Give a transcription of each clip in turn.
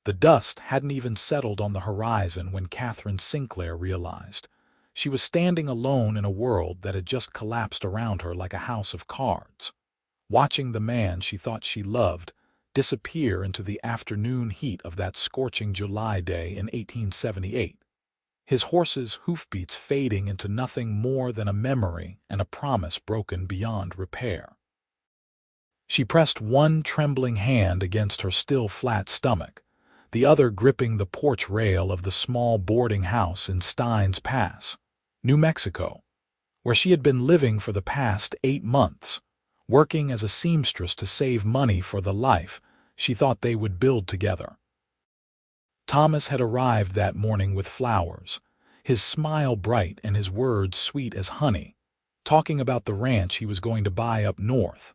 The dust hadn't even settled on the horizon when Katherine Sinclair realized. She was standing alone in a world that had just collapsed around her like a house of cards, watching the man she thought she loved disappear into the afternoon heat of that scorching July day in 1878. His horse's hoofbeats fading into nothing more than a memory and a promise broken beyond repair. She pressed one trembling hand against her still flat stomach, the other gripping the porch rail of the small boarding house in Steins Pass, New Mexico, where she had been living for the past 8 months, working as a seamstress to save money for the life she thought they would build together. Thomas had arrived that morning with flowers, his smile bright and his words sweet as honey, talking about the ranch he was going to buy up north,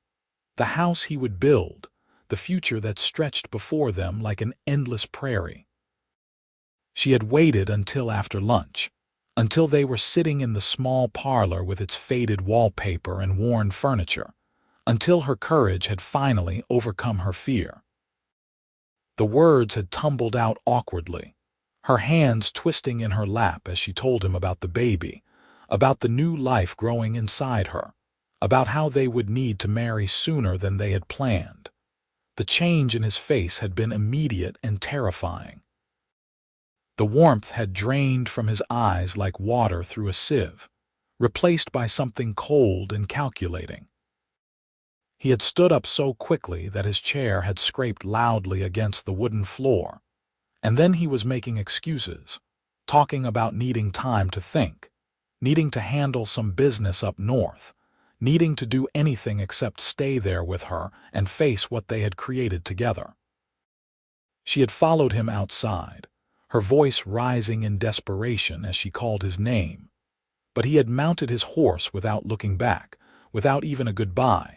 the house he would build, the future that stretched before them like an endless prairie. She had waited until after lunch, until they were sitting in the small parlor with its faded wallpaper and worn furniture, until her courage had finally overcome her fear. The words had tumbled out awkwardly, her hands twisting in her lap as she told him about the baby, about the new life growing inside her, about how they would need to marry sooner than they had planned. The change in his face had been immediate and terrifying. The warmth had drained from his eyes like water through a sieve, replaced by something cold and calculating. He had stood up so quickly that his chair had scraped loudly against the wooden floor, and then he was making excuses, talking about needing time to think, needing to handle some business up north, needing to do anything except stay there with her and face what they had created together. She had followed him outside, her voice rising in desperation as she called his name, but he had mounted his horse without looking back, without even a goodbye.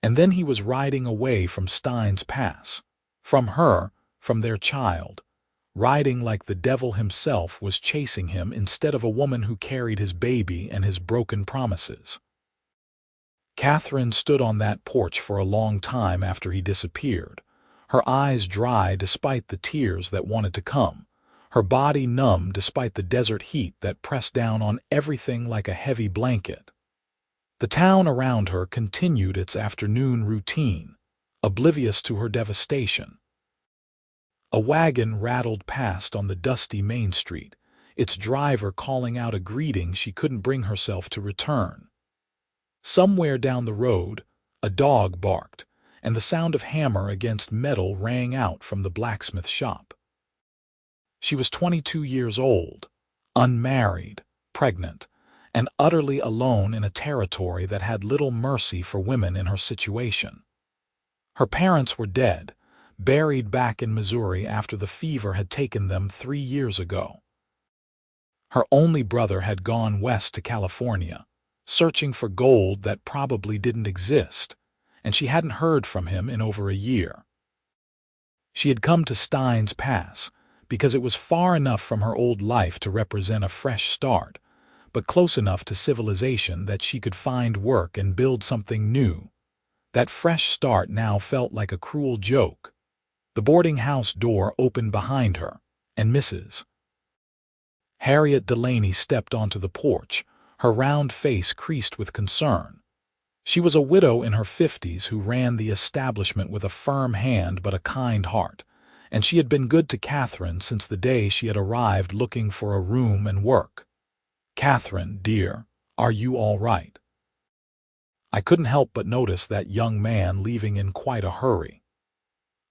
And then he was riding away from Steins Pass, from her, from their child, riding like the devil himself was chasing him instead of a woman who carried his baby and his broken promises. Katherine stood on that porch for a long time after he disappeared, her eyes dry despite the tears that wanted to come, her body numb despite the desert heat that pressed down on everything like a heavy blanket. The town around her continued its afternoon routine, oblivious to her devastation. A wagon rattled past on the dusty main street, its driver calling out a greeting she couldn't bring herself to return. Somewhere down the road, a dog barked, and the sound of hammer against metal rang out from the blacksmith shop. She was 22 years old, unmarried, pregnant, and utterly alone in a territory that had little mercy for women in her situation. Her parents were dead, buried back in Missouri after the fever had taken them 3 years ago. Her only brother had gone west to California, searching for gold that probably didn't exist, and she hadn't heard from him in over a year. She had come to Steins Pass because it was far enough from her old life to represent a fresh start, but close enough to civilization that she could find work and build something new. That fresh start now felt like a cruel joke. The boarding house door opened behind her, and Mrs. Harriet Delaney stepped onto the porch, her round face creased with concern. She was a widow in her 50s who ran the establishment with a firm hand but a kind heart, and she had been good to Katherine since the day she had arrived looking for a room and work. "Katherine, dear, are you all right?" I couldn't help but notice that young man leaving in quite a hurry.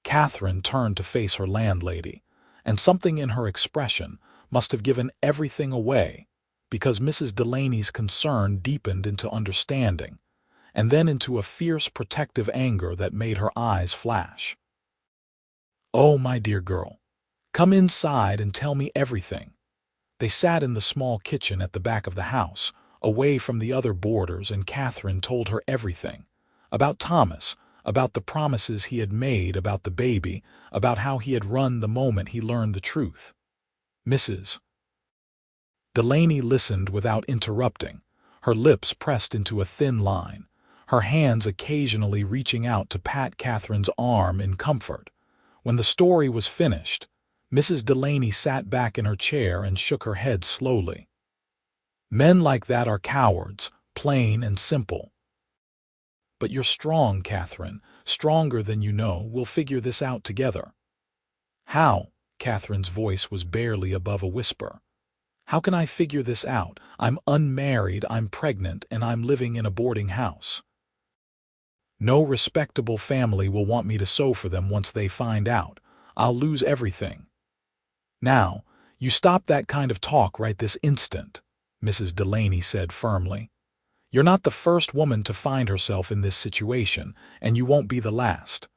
Katherine turned to face her landlady, and something in her expression must have given everything away, because Mrs. Delaney's concern deepened into understanding, and then into a fierce protective anger that made her eyes flash. "Oh, my dear girl, come inside and tell me everything." They sat in the small kitchen at the back of the house, away from the other boarders, and Katherine told her everything. About Thomas, about the promises he had made, about the baby, about how he had run the moment he learned the truth. Mrs. Delaney listened without interrupting, her lips pressed into a thin line, her hands occasionally reaching out to pat Katherine's arm in comfort. When the story was finished, Mrs. Delaney sat back in her chair and shook her head slowly. Men like that are cowards, plain and simple. But you're strong, Katherine, stronger than you know. We'll figure this out together. How? Katherine's voice was barely above a whisper. How can I figure this out? I'm unmarried, I'm pregnant, and I'm living in a boarding house. No respectable family will want me to sew for them once they find out. I'll lose everything. Now, you stop that kind of talk right this instant, Mrs. Delaney said firmly. You're not the first woman to find herself in this situation, and you won't be the last.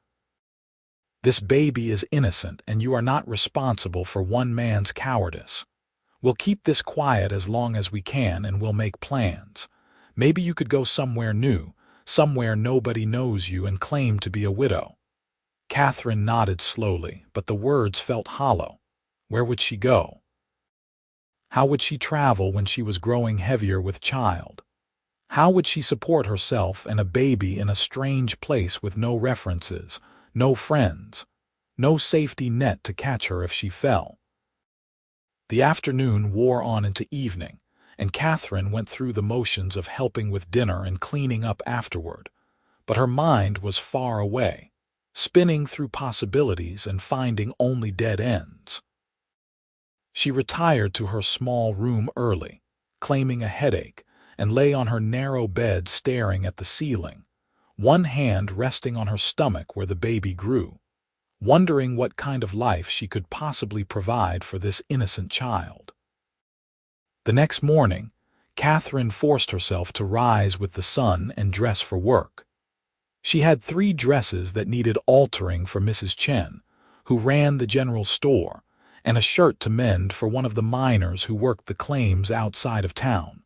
This baby is innocent, and you are not responsible for one man's cowardice. We'll keep this quiet as long as we can, and we'll make plans. Maybe you could go somewhere new, somewhere nobody knows you, and claim to be a widow. Katherine nodded slowly, but the words felt hollow. Where would she go? How would she travel when she was growing heavier with child? How would she support herself and a baby in a strange place with no references, no friends, no safety net to catch her if she fell? The afternoon wore on into evening, and Katherine went through the motions of helping with dinner and cleaning up afterward. But her mind was far away, spinning through possibilities and finding only dead ends. She retired to her small room early, claiming a headache, and lay on her narrow bed staring at the ceiling, one hand resting on her stomach where the baby grew, wondering what kind of life she could possibly provide for this innocent child. The next morning, Katherine forced herself to rise with the sun and dress for work. She had 3 dresses that needed altering for Mrs. Chen, who ran the general store, and a shirt to mend for one of the miners who worked the claims outside of town.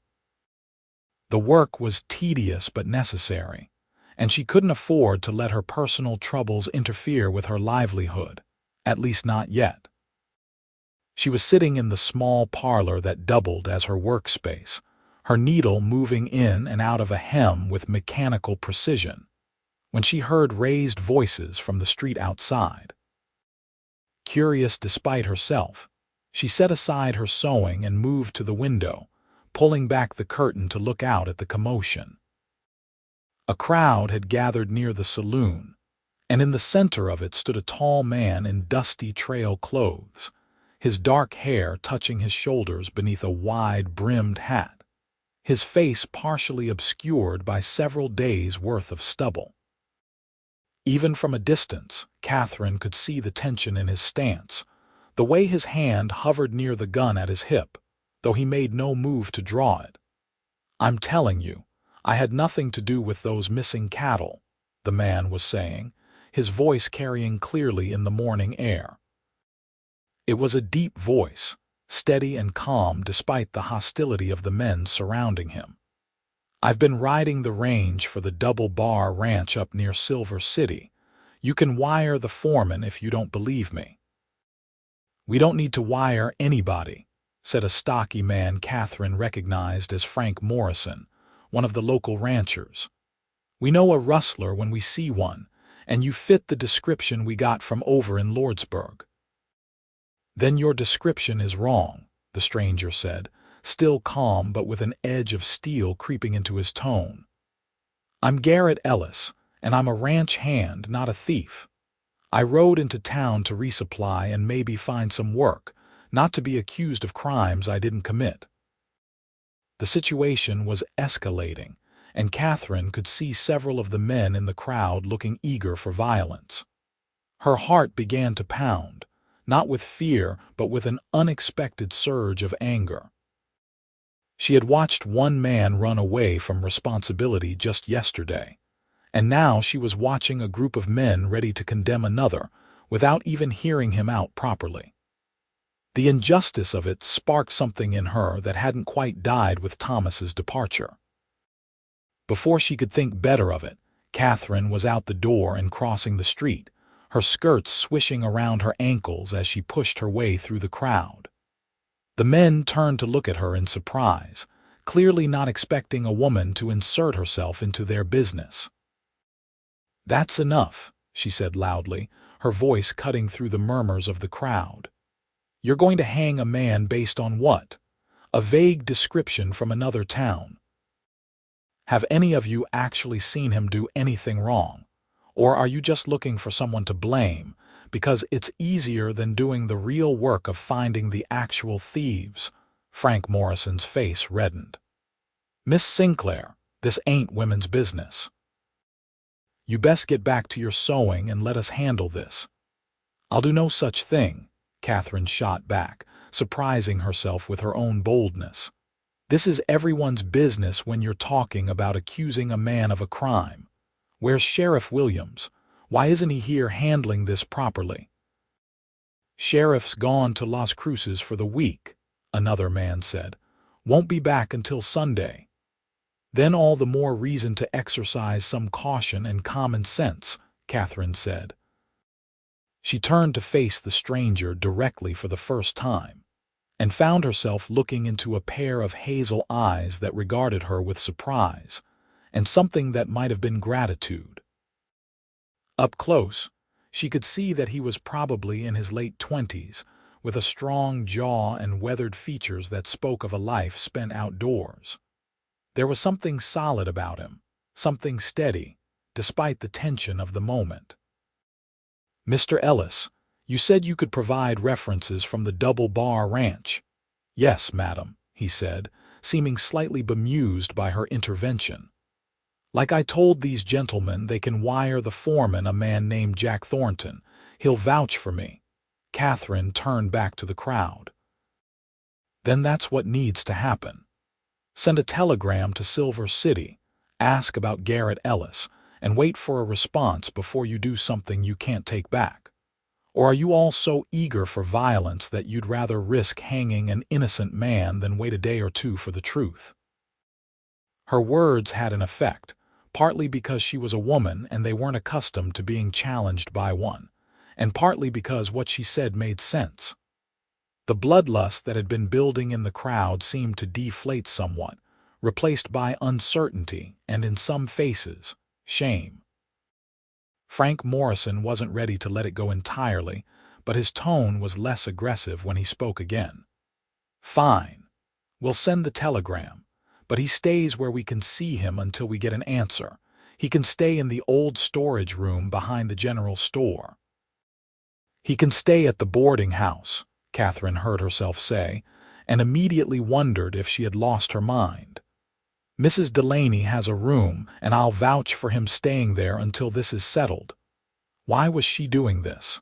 The work was tedious but necessary, and she couldn't afford to let her personal troubles interfere with her livelihood, at least not yet. She was sitting in the small parlor that doubled as her workspace, her needle moving in and out of a hem with mechanical precision, when she heard raised voices from the street outside. Curious despite herself, she set aside her sewing and moved to the window, pulling back the curtain to look out at the commotion. A crowd had gathered near the saloon, and in the center of it stood a tall man in dusty trail clothes, his dark hair touching his shoulders beneath a wide-brimmed hat, his face partially obscured by several days' worth of stubble. Even from a distance, Katherine could see the tension in his stance, the way his hand hovered near the gun at his hip, though he made no move to draw it. "I'm telling you, I had nothing to do with those missing cattle," the man was saying, his voice carrying clearly in the morning air. It was a deep voice, steady and calm despite the hostility of the men surrounding him. "I've been riding the range for the Double Bar Ranch up near Silver City. You can wire the foreman if you don't believe me." "We don't need to wire anybody," said a stocky man Katherine recognized as Frank Morrison, one of the local ranchers. "We know a rustler when we see one, and you fit the description we got from over in Lordsburg." "Then your description is wrong," the stranger said, still calm but with an edge of steel creeping into his tone. "I'm Garrett Ellis, and I'm a ranch hand, not a thief. I rode into town to resupply and maybe find some work, not to be accused of crimes I didn't commit." The situation was escalating, and Katherine could see several of the men in the crowd looking eager for violence. Her heart began to pound, not with fear but with an unexpected surge of anger. She had watched one man run away from responsibility just yesterday, and now she was watching a group of men ready to condemn another without even hearing him out properly. The injustice of it sparked something in her that hadn't quite died with Thomas's departure. Before she could think better of it, Katherine was out the door and crossing the street, her skirts swishing around her ankles as she pushed her way through the crowd. The men turned to look at her in surprise, clearly not expecting a woman to insert herself into their business. "That's enough," she said loudly, her voice cutting through the murmurs of the crowd. You're going to hang a man based on what? A vague description from another town. Have any of you actually seen him do anything wrong? Or are you just looking for someone to blame, because it's easier than doing the real work of finding the actual thieves? Frank Morrison's face reddened. Miss Sinclair, this ain't women's business. You best get back to your sewing and let us handle this. I'll do no such thing, Katherine shot back, surprising herself with her own boldness. This is everyone's business when you're talking about accusing a man of a crime. Where's Sheriff Williams? Why isn't he here handling this properly? Sheriff's gone to Las Cruces for the week, another man said. Won't be back until Sunday. Then all the more reason to exercise some caution and common sense, Katherine said. She turned to face the stranger directly for the first time, and found herself looking into a pair of hazel eyes that regarded her with surprise, and something that might have been gratitude. Up close, she could see that he was probably in his late 20s, with a strong jaw and weathered features that spoke of a life spent outdoors. There was something solid about him, something steady, despite the tension of the moment. Mr. Ellis, you said you could provide references from the Double Bar Ranch. Yes, madam, he said, seeming slightly bemused by her intervention. Like I told these gentlemen, they can wire the foreman, a man named Jack Thornton. He'll vouch for me. Katherine turned back to the crowd. Then that's what needs to happen. Send a telegram to Silver City, ask about Garrett Ellis, and wait for a response before you do something you can't take back. Or are you all so eager for violence that you'd rather risk hanging an innocent man than wait a day or two for the truth? Her words had an effect, partly because she was a woman and they weren't accustomed to being challenged by one, and partly because what she said made sense. The bloodlust that had been building in the crowd seemed to deflate somewhat, replaced by uncertainty and, in some faces, shame. Frank Morrison wasn't ready to let it go entirely, but his tone was less aggressive when he spoke again. Fine. We'll send the telegram, but he stays where we can see him until we get an answer. He can stay in the old storage room behind the general store. He can stay at the boarding house, Katherine heard herself say, and immediately wondered if she had lost her mind. Mrs. Delaney has a room, and I'll vouch for him staying there until this is settled. Why was she doing this?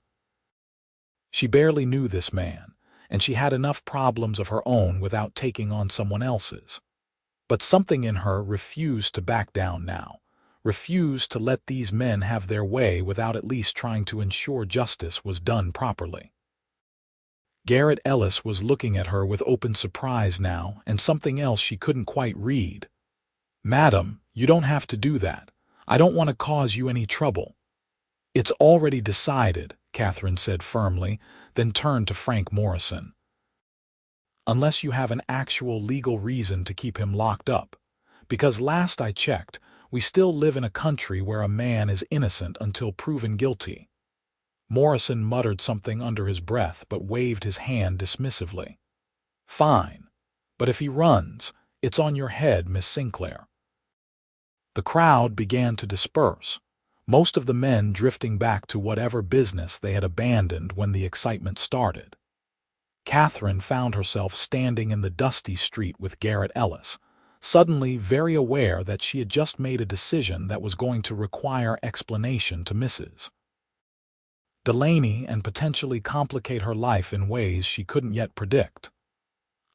She barely knew this man, and she had enough problems of her own without taking on someone else's. But something in her refused to back down now, refused to let these men have their way without at least trying to ensure justice was done properly. Garrett Ellis was looking at her with open surprise now, and something else she couldn't quite read. Madam, you don't have to do that. I don't want to cause you any trouble. It's already decided, Katherine said firmly, then turned to Frank Morrison. Unless you have an actual legal reason to keep him locked up, because last I checked, we still live in a country where a man is innocent until proven guilty. Morrison muttered something under his breath but waved his hand dismissively. Fine. But if he runs, it's on your head, Miss Sinclair. The crowd began to disperse, most of the men drifting back to whatever business they had abandoned when the excitement started. Katherine found herself standing in the dusty street with Garrett Ellis, suddenly very aware that she had just made a decision that was going to require explanation to Mrs. Delaney and potentially complicate her life in ways she couldn't yet predict.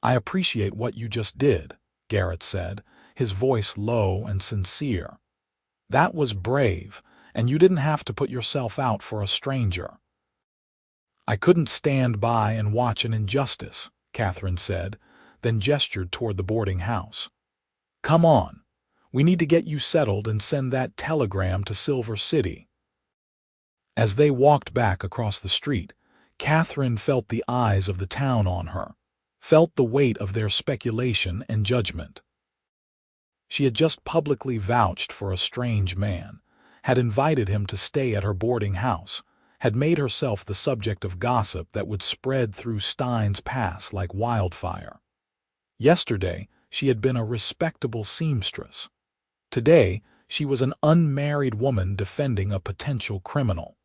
I appreciate what you just did, Garrett said, his voice low and sincere. That was brave, and you didn't have to put yourself out for a stranger. I couldn't stand by and watch an injustice, Katherine said, then gestured toward the boarding house. Come on. We need to get you settled and send that telegram to Silver City. As they walked back across the street, Katherine felt the eyes of the town on her, felt the weight of their speculation and judgment. She had just publicly vouched for a strange man, had invited him to stay at her boarding house, had made herself the subject of gossip that would spread through Stein's Pass like wildfire. Yesterday, she had been a respectable seamstress. Today, she was an unmarried woman defending a potential criminal.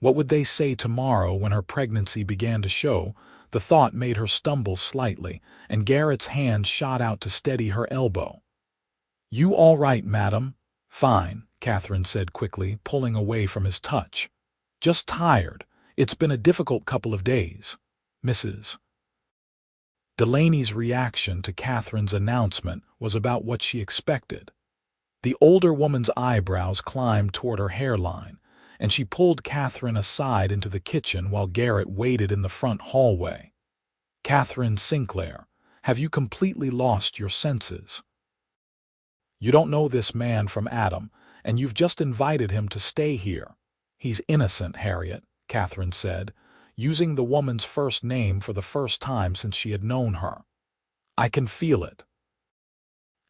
What would they say tomorrow when her pregnancy began to show? The thought made her stumble slightly, and Garrett's hand shot out to steady her elbow. "You all right, madam?" "Fine," Katherine said quickly, pulling away from his touch. "Just tired. It's been a difficult couple of days, Mrs." Delaney's reaction to Katherine's announcement was about what she expected. The older woman's eyebrows climbed toward her hairline, and she pulled Katherine aside into the kitchen while Garrett waited in the front hallway. "Katherine Sinclair, have you completely lost your senses? You don't know this man from Adam, and you've just invited him to stay here." "He's innocent, Harriet," Katherine said, using the woman's first name for the first time since she had known her. "I can feel it.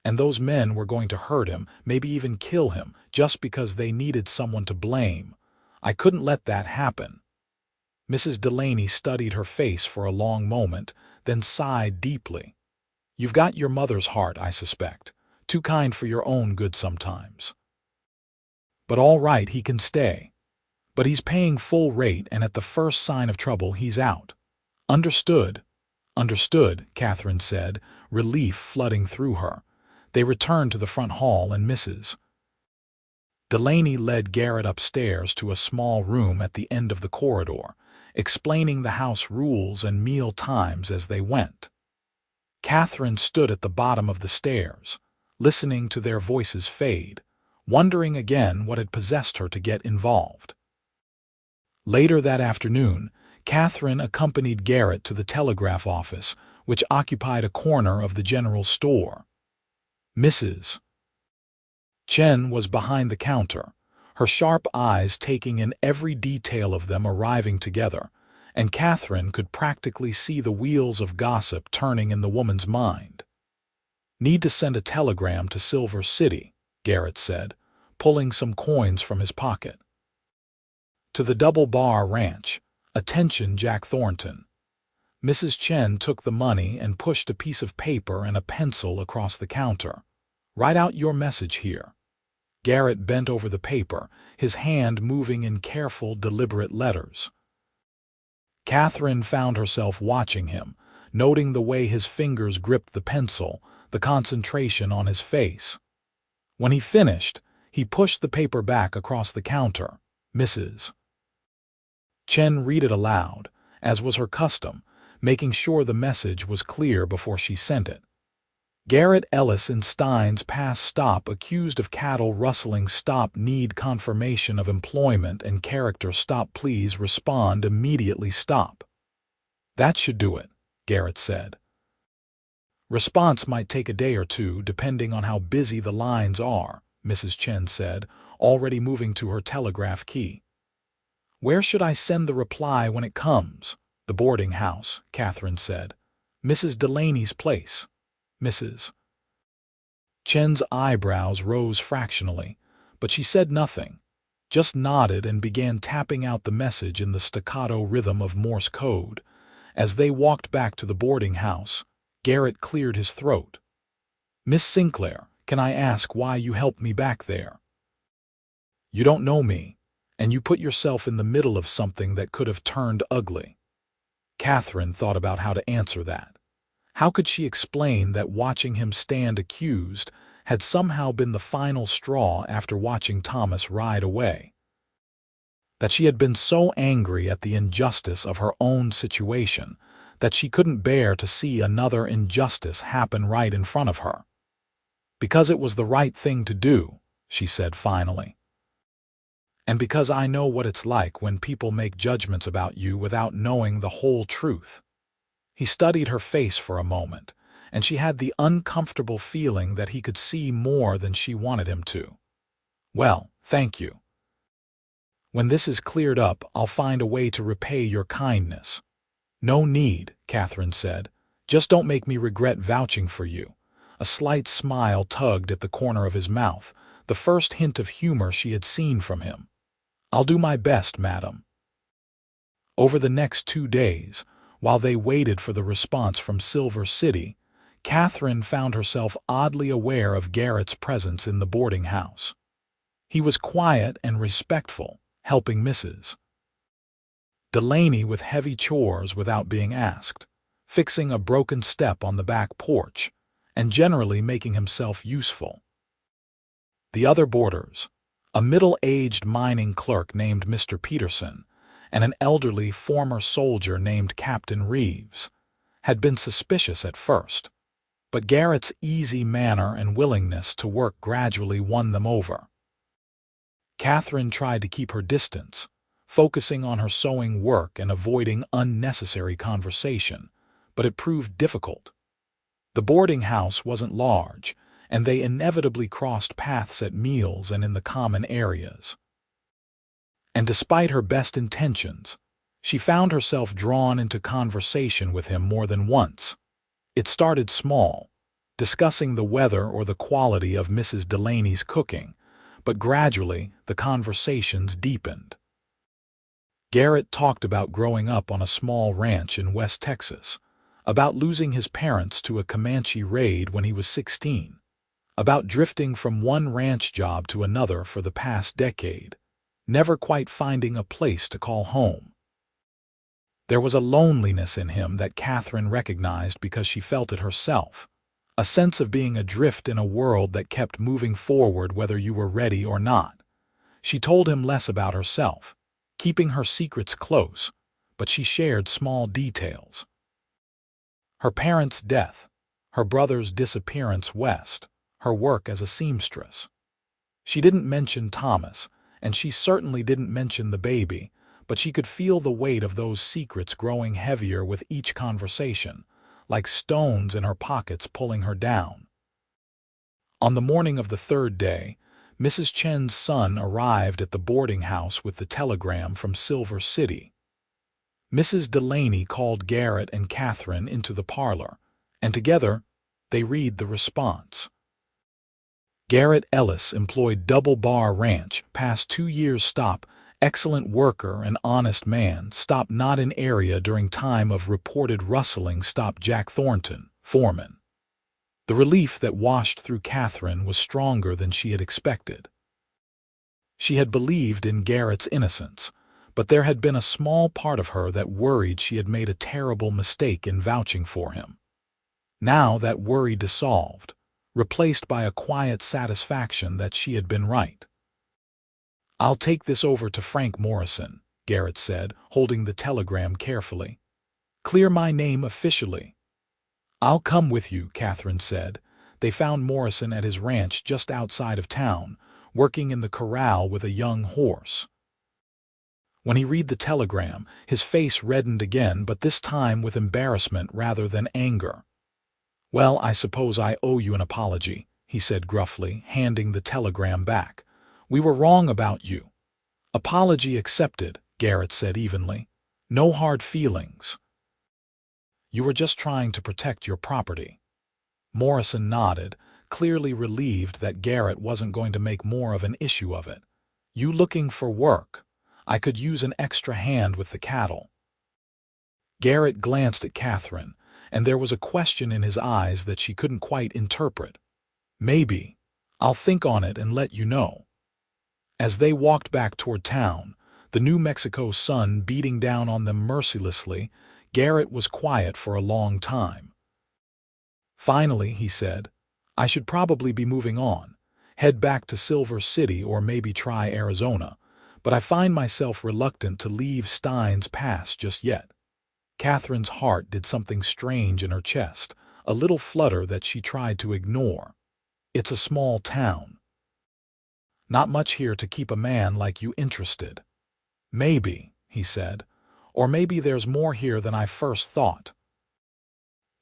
And those men were going to hurt him, maybe even kill him, just because they needed someone to blame. I couldn't let that happen." Mrs. Delaney studied her face for a long moment, then sighed deeply. "You've got your mother's heart, I suspect. Too kind for your own good sometimes. But all right, he can stay. But he's paying full rate, and at the first sign of trouble, he's out." "Understood." "Understood," Katherine said, relief flooding through her. They returned to the front hall, and Mrs. Delaney led Garrett upstairs to a small room at the end of the corridor, explaining the house rules and meal times as they went. Katherine stood at the bottom of the stairs, listening to their voices fade, wondering again what had possessed her to get involved. Later that afternoon, Katherine accompanied Garrett to the telegraph office, which occupied a corner of the general store. Mrs. Chen was behind the counter, her sharp eyes taking in every detail of them arriving together, and Katherine could practically see the wheels of gossip turning in the woman's mind. "Need to send a telegram to Silver City," Garrett said, pulling some coins from his pocket. "To the Double Bar Ranch. Attention, Jack Thornton." Mrs. Chen took the money and pushed a piece of paper and a pencil across the counter. "Write out your message here." Garrett bent over the paper, his hand moving in careful, deliberate letters. Katherine found herself watching him, noting the way his fingers gripped the pencil, the concentration on his face. When he finished, he pushed the paper back across the counter. "Mrs. Chen, read it aloud, as was her custom, making sure the message was clear before she sent it. "Garrett Ellis in Stein's Pass stop accused of cattle rustling stop need confirmation of employment and character stop please respond immediately stop." "That should do it," Garrett said. "Response might take a day or two depending on how busy the lines are," Mrs. Chen said, already moving to her telegraph key. "Where should I send the reply when it comes?" "The boarding house," Katherine said. "Mrs. Delaney's place." Mrs. Chen's eyebrows rose fractionally, but she said nothing, just nodded and began tapping out the message in the staccato rhythm of Morse code. As they walked back to the boarding house, Garrett cleared his throat. "Miss Sinclair, can I ask why you helped me back there? You don't know me, and you put yourself in the middle of something that could have turned ugly." Katherine thought about how to answer that. How could she explain that watching him stand accused had somehow been the final straw after watching Thomas ride away? That she had been so angry at the injustice of her own situation that she couldn't bear to see another injustice happen right in front of her. "Because it was the right thing to do," she said finally. "And because I know what it's like when people make judgments about you without knowing the whole truth." He studied her face for a moment, and she had the uncomfortable feeling that he could see more than she wanted him to. "Well, thank you. When this is cleared up, I'll find a way to repay your kindness." "No need," Katherine said. "Just don't make me regret vouching for you." A slight smile tugged at the corner of his mouth, the first hint of humor she had seen from him. "I'll do my best, madam." Over the next 2 days, while they waited for the response from Silver City, Katherine found herself oddly aware of Garrett's presence in the boarding house. He was quiet and respectful, helping Mrs. Delaney with heavy chores without being asked, fixing a broken step on the back porch, and generally making himself useful. The other boarders, a middle-aged mining clerk named Mr. Peterson, and an elderly former soldier named Captain Reeves, had been suspicious at first, but Garrett's easy manner and willingness to work gradually won them over. Katherine tried to keep her distance, focusing on her sewing work and avoiding unnecessary conversation, but it proved difficult. The boarding house wasn't large, and they inevitably crossed paths at meals and in the common areas. And despite her best intentions, she found herself drawn into conversation with him more than once. It started small, discussing the weather or the quality of Mrs. Delaney's cooking, but gradually the conversations deepened. Garrett talked about growing up on a small ranch in West Texas, about losing his parents to a Comanche raid when he was 16, about drifting from one ranch job to another for the past decade, never quite finding a place to call home. There was a loneliness in him that Katherine recognized because she felt it herself, a sense of being adrift in a world that kept moving forward whether you were ready or not. She told him less about herself, keeping her secrets close, but she shared small details. Her parents' death, her brother's disappearance west, her work as a seamstress. She didn't mention Thomas, and she certainly didn't mention the baby, but she could feel the weight of those secrets growing heavier with each conversation, like stones in her pockets pulling her down. On the morning of the third day, Mrs. Chen's son arrived at the boarding house with the telegram from Silver City. Mrs. Delaney called Garrett and Katherine into the parlor, and together they read the response. Garrett Ellis, employed Double Bar Ranch, past 2 years stop, excellent worker and honest man, stop not in area during time of reported rustling, stop Jack Thornton, foreman. The relief that washed through Katherine was stronger than she had expected. She had believed in Garrett's innocence, but there had been a small part of her that worried she had made a terrible mistake in vouching for him. Now that worry dissolved, replaced by a quiet satisfaction that she had been right. "I'll take this over to Frank Morrison," Garrett said, holding the telegram carefully. "Clear my name officially." "I'll come with you," Katherine said. They found Morrison at his ranch just outside of town, working in the corral with a young horse. When he read the telegram, his face reddened again, but this time with embarrassment rather than anger. "Well, I suppose I owe you an apology," he said gruffly, handing the telegram back. "We were wrong about you." "Apology accepted," Garrett said evenly. "No hard feelings. You were just trying to protect your property." Morrison nodded, clearly relieved that Garrett wasn't going to make more of an issue of it. "You looking for work? I could use an extra hand with the cattle." Garrett glanced at Katherine, and there was a question in his eyes that she couldn't quite interpret. "Maybe. I'll think on it and let you know." As they walked back toward town, the New Mexico sun beating down on them mercilessly, Garrett was quiet for a long time. Finally, he said, "I should probably be moving on, head back to Silver City or maybe try Arizona, but I find myself reluctant to leave Stein's Pass just yet." Katherine's heart did something strange in her chest, a little flutter that she tried to ignore. It's a small town. Not much here to keep a man like you interested. "Maybe," he said, "or maybe there's more here than I first thought."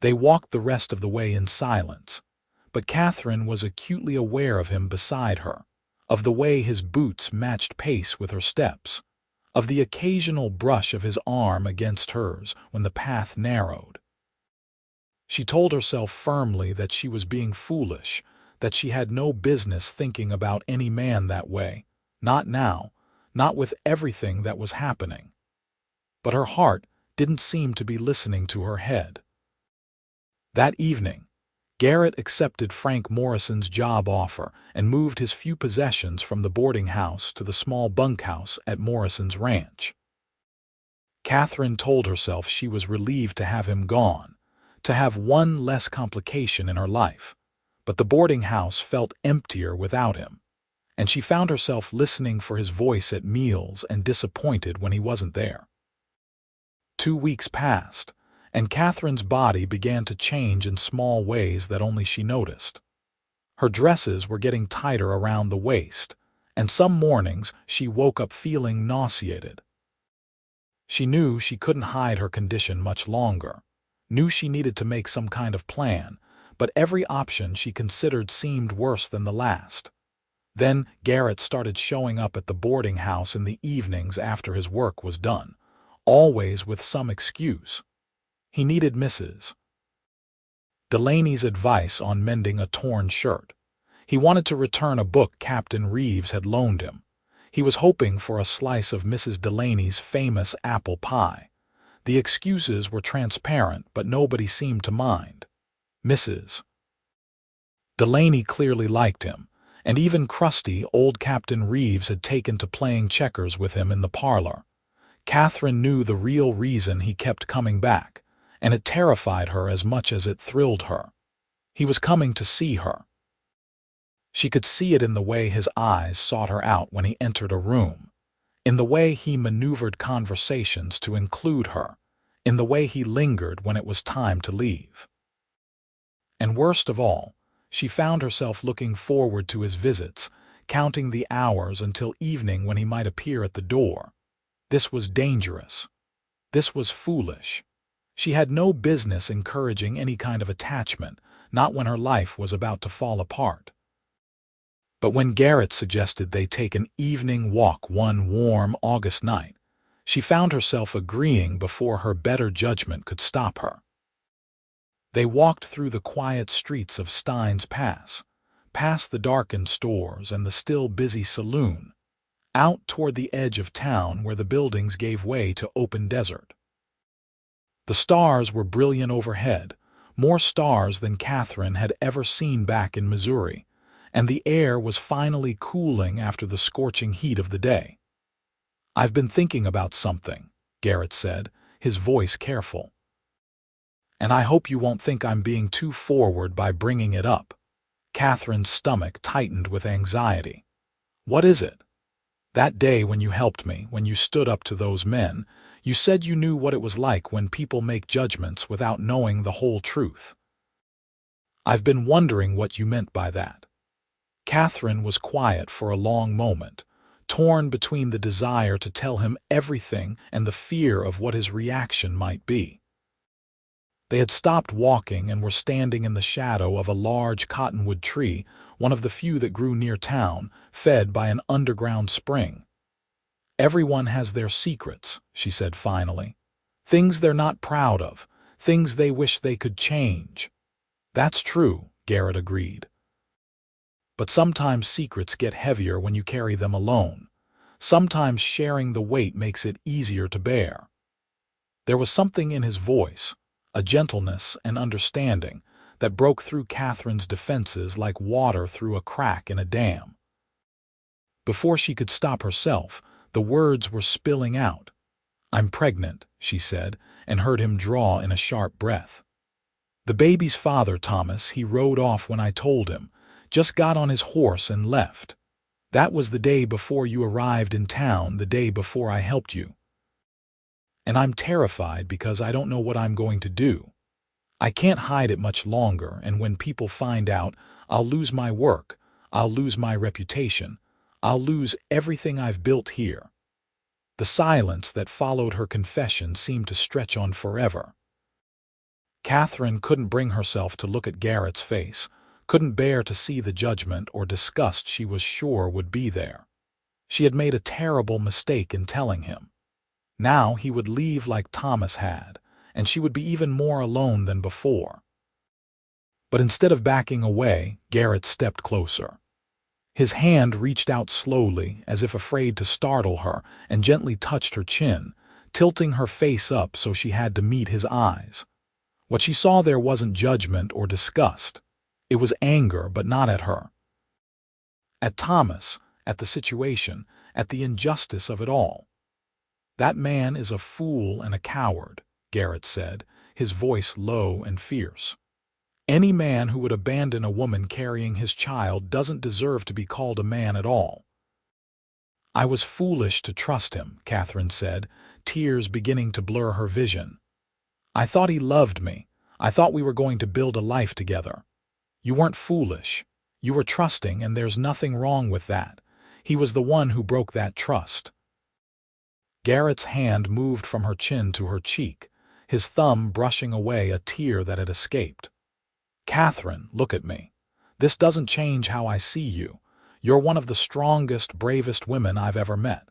They walked the rest of the way in silence, but Katherine was acutely aware of him beside her, of the way his boots matched pace with her steps, of the occasional brush of his arm against hers when the path narrowed. She told herself firmly that she was being foolish, that she had no business thinking about any man that way, not now, not with everything that was happening. But her heart didn't seem to be listening to her head. That evening, Garrett accepted Frank Morrison's job offer and moved his few possessions from the boarding house to the small bunkhouse at Morrison's ranch. Katherine told herself she was relieved to have him gone, to have one less complication in her life, but the boarding house felt emptier without him, and she found herself listening for his voice at meals and disappointed when he wasn't there. 2 weeks passed, and Katherine's body began to change in small ways that only she noticed. Her dresses were getting tighter around the waist, and some mornings she woke up feeling nauseated. She knew she couldn't hide her condition much longer, knew she needed to make some kind of plan, but every option she considered seemed worse than the last. Then Garrett started showing up at the boarding house in the evenings after his work was done, always with some excuse. He needed Mrs. Delaney's advice on mending a torn shirt. He wanted to return a book Captain Reeves had loaned him. He was hoping for a slice of Mrs. Delaney's famous apple pie. The excuses were transparent, but nobody seemed to mind. Mrs. Delaney clearly liked him, and even crusty old Captain Reeves had taken to playing checkers with him in the parlor. Katherine knew the real reason he kept coming back, and it terrified her as much as it thrilled her. He was coming to see her. She could see it in the way his eyes sought her out when he entered a room, in the way he maneuvered conversations to include her, in the way he lingered when it was time to leave. And worst of all, she found herself looking forward to his visits, counting the hours until evening when he might appear at the door. This was dangerous. This was foolish. She had no business encouraging any kind of attachment, not when her life was about to fall apart. But when Garrett suggested they take an evening walk one warm August night, she found herself agreeing before her better judgment could stop her. They walked through the quiet streets of Stein's Pass, past the darkened stores and the still busy saloon, out toward the edge of town where the buildings gave way to open desert. The stars were brilliant overhead, more stars than Katherine had ever seen back in Missouri, and the air was finally cooling after the scorching heat of the day. "I've been thinking about something," Garrett said, his voice careful. "And I hope you won't think I'm being too forward by bringing it up." Katherine's stomach tightened with anxiety. "What is it?" "That day when you helped me, when you stood up to those men, you said you knew what it was like when people make judgments without knowing the whole truth. I've been wondering what you meant by that." Katherine was quiet for a long moment, torn between the desire to tell him everything and the fear of what his reaction might be. They had stopped walking and were standing in the shadow of a large cottonwood tree, one of the few that grew near town, fed by an underground spring. "Everyone has their secrets," she said finally. "Things they're not proud of, things they wish they could change." "That's true," Garrett agreed. "But sometimes secrets get heavier when you carry them alone. Sometimes sharing the weight makes it easier to bear." There was something in his voice, a gentleness and understanding, that broke through Katherine's defenses like water through a crack in a dam. Before she could stop herself, the words were spilling out. "I'm pregnant," she said, and heard him draw in a sharp breath. "The baby's father, Thomas, he rode off when I told him, just got on his horse and left. That was the day before you arrived in town, the day before I helped you. And I'm terrified because I don't know what I'm going to do. I can't hide it much longer, and when people find out, I'll lose my work, I'll lose my reputation, I'll lose everything I've built here." The silence that followed her confession seemed to stretch on forever. Katherine couldn't bring herself to look at Garrett's face, couldn't bear to see the judgment or disgust she was sure would be there. She had made a terrible mistake in telling him. Now he would leave like Thomas had, and she would be even more alone than before. But instead of backing away, Garrett stepped closer. His hand reached out slowly, as if afraid to startle her, and gently touched her chin, tilting her face up so she had to meet his eyes. What she saw there wasn't judgment or disgust. It was anger, but not at her. At Thomas, at the situation, at the injustice of it all. "That man is a fool and a coward," Garrett said, his voice low and fierce. "Any man who would abandon a woman carrying his child doesn't deserve to be called a man at all." "I was foolish to trust him," Katherine said, tears beginning to blur her vision. "I thought he loved me. I thought we were going to build a life together. You weren't foolish. You were trusting, and there's nothing wrong with that. He was the one who broke that trust." Garrett's hand moved from her chin to her cheek, his thumb brushing away a tear that had escaped. "Katherine, look at me. This doesn't change how I see you. You're one of the strongest, bravest women I've ever met.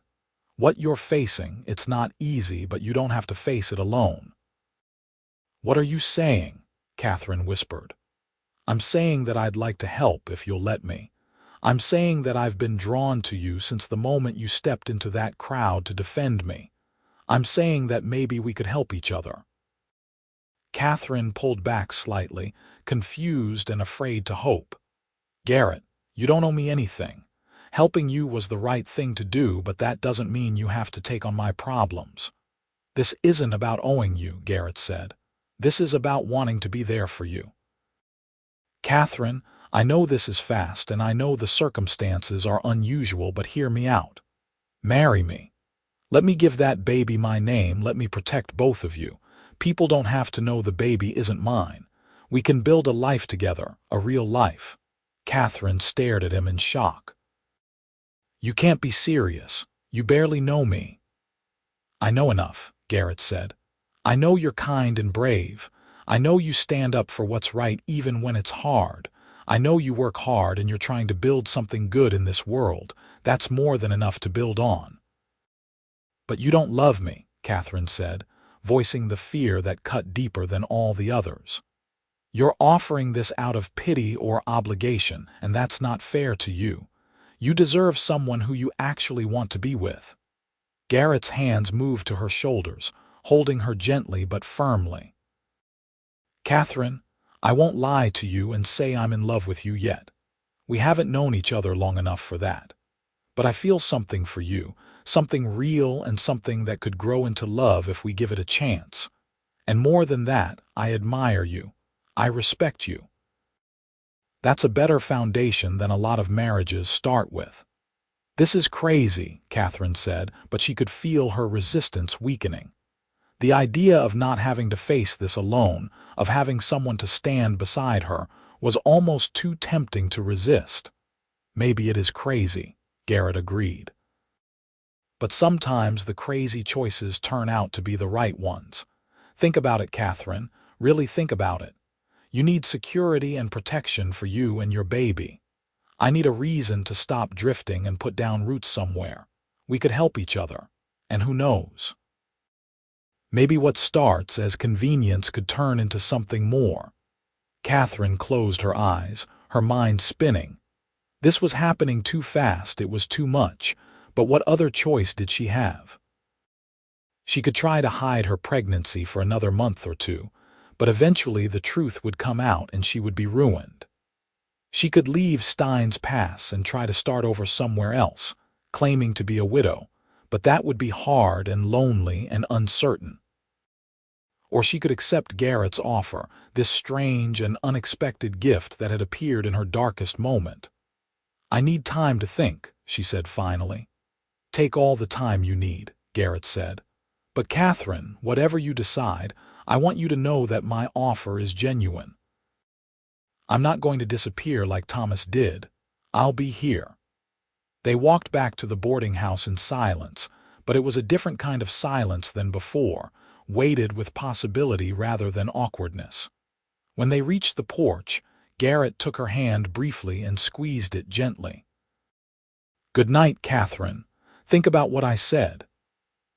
What you're facing, it's not easy, but you don't have to face it alone." "What are you saying?" Katherine whispered. "I'm saying that I'd like to help if you'll let me. I'm saying that I've been drawn to you since the moment you stepped into that crowd to defend me. I'm saying that maybe we could help each other." Katherine pulled back slightly, confused and afraid to hope. "Garrett, you don't owe me anything. Helping you was the right thing to do, but that doesn't mean you have to take on my problems." "This isn't about owing you," Garrett said. "This is about wanting to be there for you." "Katherine, I know this is fast, and I know the circumstances are unusual, but hear me out. Marry me. Let me give that baby my name. Let me protect both of you. People don't have to know the baby isn't mine. We can build a life together, a real life." Katherine stared at him in shock. "You can't be serious. You barely know me." "I know enough," Garrett said. "I know you're kind and brave. I know you stand up for what's right even when it's hard. I know you work hard and you're trying to build something good in this world. That's more than enough to build on." "But you don't love me," Katherine said, voicing the fear that cut deeper than all the others. "You're offering this out of pity or obligation, and that's not fair to you. You deserve someone who you actually want to be with." Garrett's hands moved to her shoulders, holding her gently but firmly. "Katherine, I won't lie to you and say I'm in love with you yet. We haven't known each other long enough for that. But I feel something for you, something real and something that could grow into love if we give it a chance. And more than that, I admire you. I respect you. That's a better foundation than a lot of marriages start with." "This is crazy," Katherine said, but she could feel her resistance weakening. The idea of not having to face this alone, of having someone to stand beside her, was almost too tempting to resist. "Maybe it is crazy," Garrett agreed. "But sometimes the crazy choices turn out to be the right ones. Think about it, Katherine. Really think about it. You need security and protection for you and your baby. I need a reason to stop drifting and put down roots somewhere. We could help each other. And who knows? Maybe what starts as convenience could turn into something more." Katherine closed her eyes, her mind spinning. This was happening too fast, it was too much, but what other choice did she have? She could try to hide her pregnancy for another month or two, but eventually the truth would come out and she would be ruined. She could leave Stein's Pass and try to start over somewhere else, claiming to be a widow, but that would be hard and lonely and uncertain. Or she could accept Garrett's offer, this strange and unexpected gift that had appeared in her darkest moment. "I need time to think," she said finally. "Take all the time you need," Garrett said. "But Katherine, whatever you decide, I want you to know that my offer is genuine. I'm not going to disappear like Thomas did. I'll be here." They walked back to the boarding house in silence, but it was a different kind of silence than before, weighted with possibility rather than awkwardness. When they reached the porch, Garrett took her hand briefly and squeezed it gently. "Good night, Katherine. Think about what I said."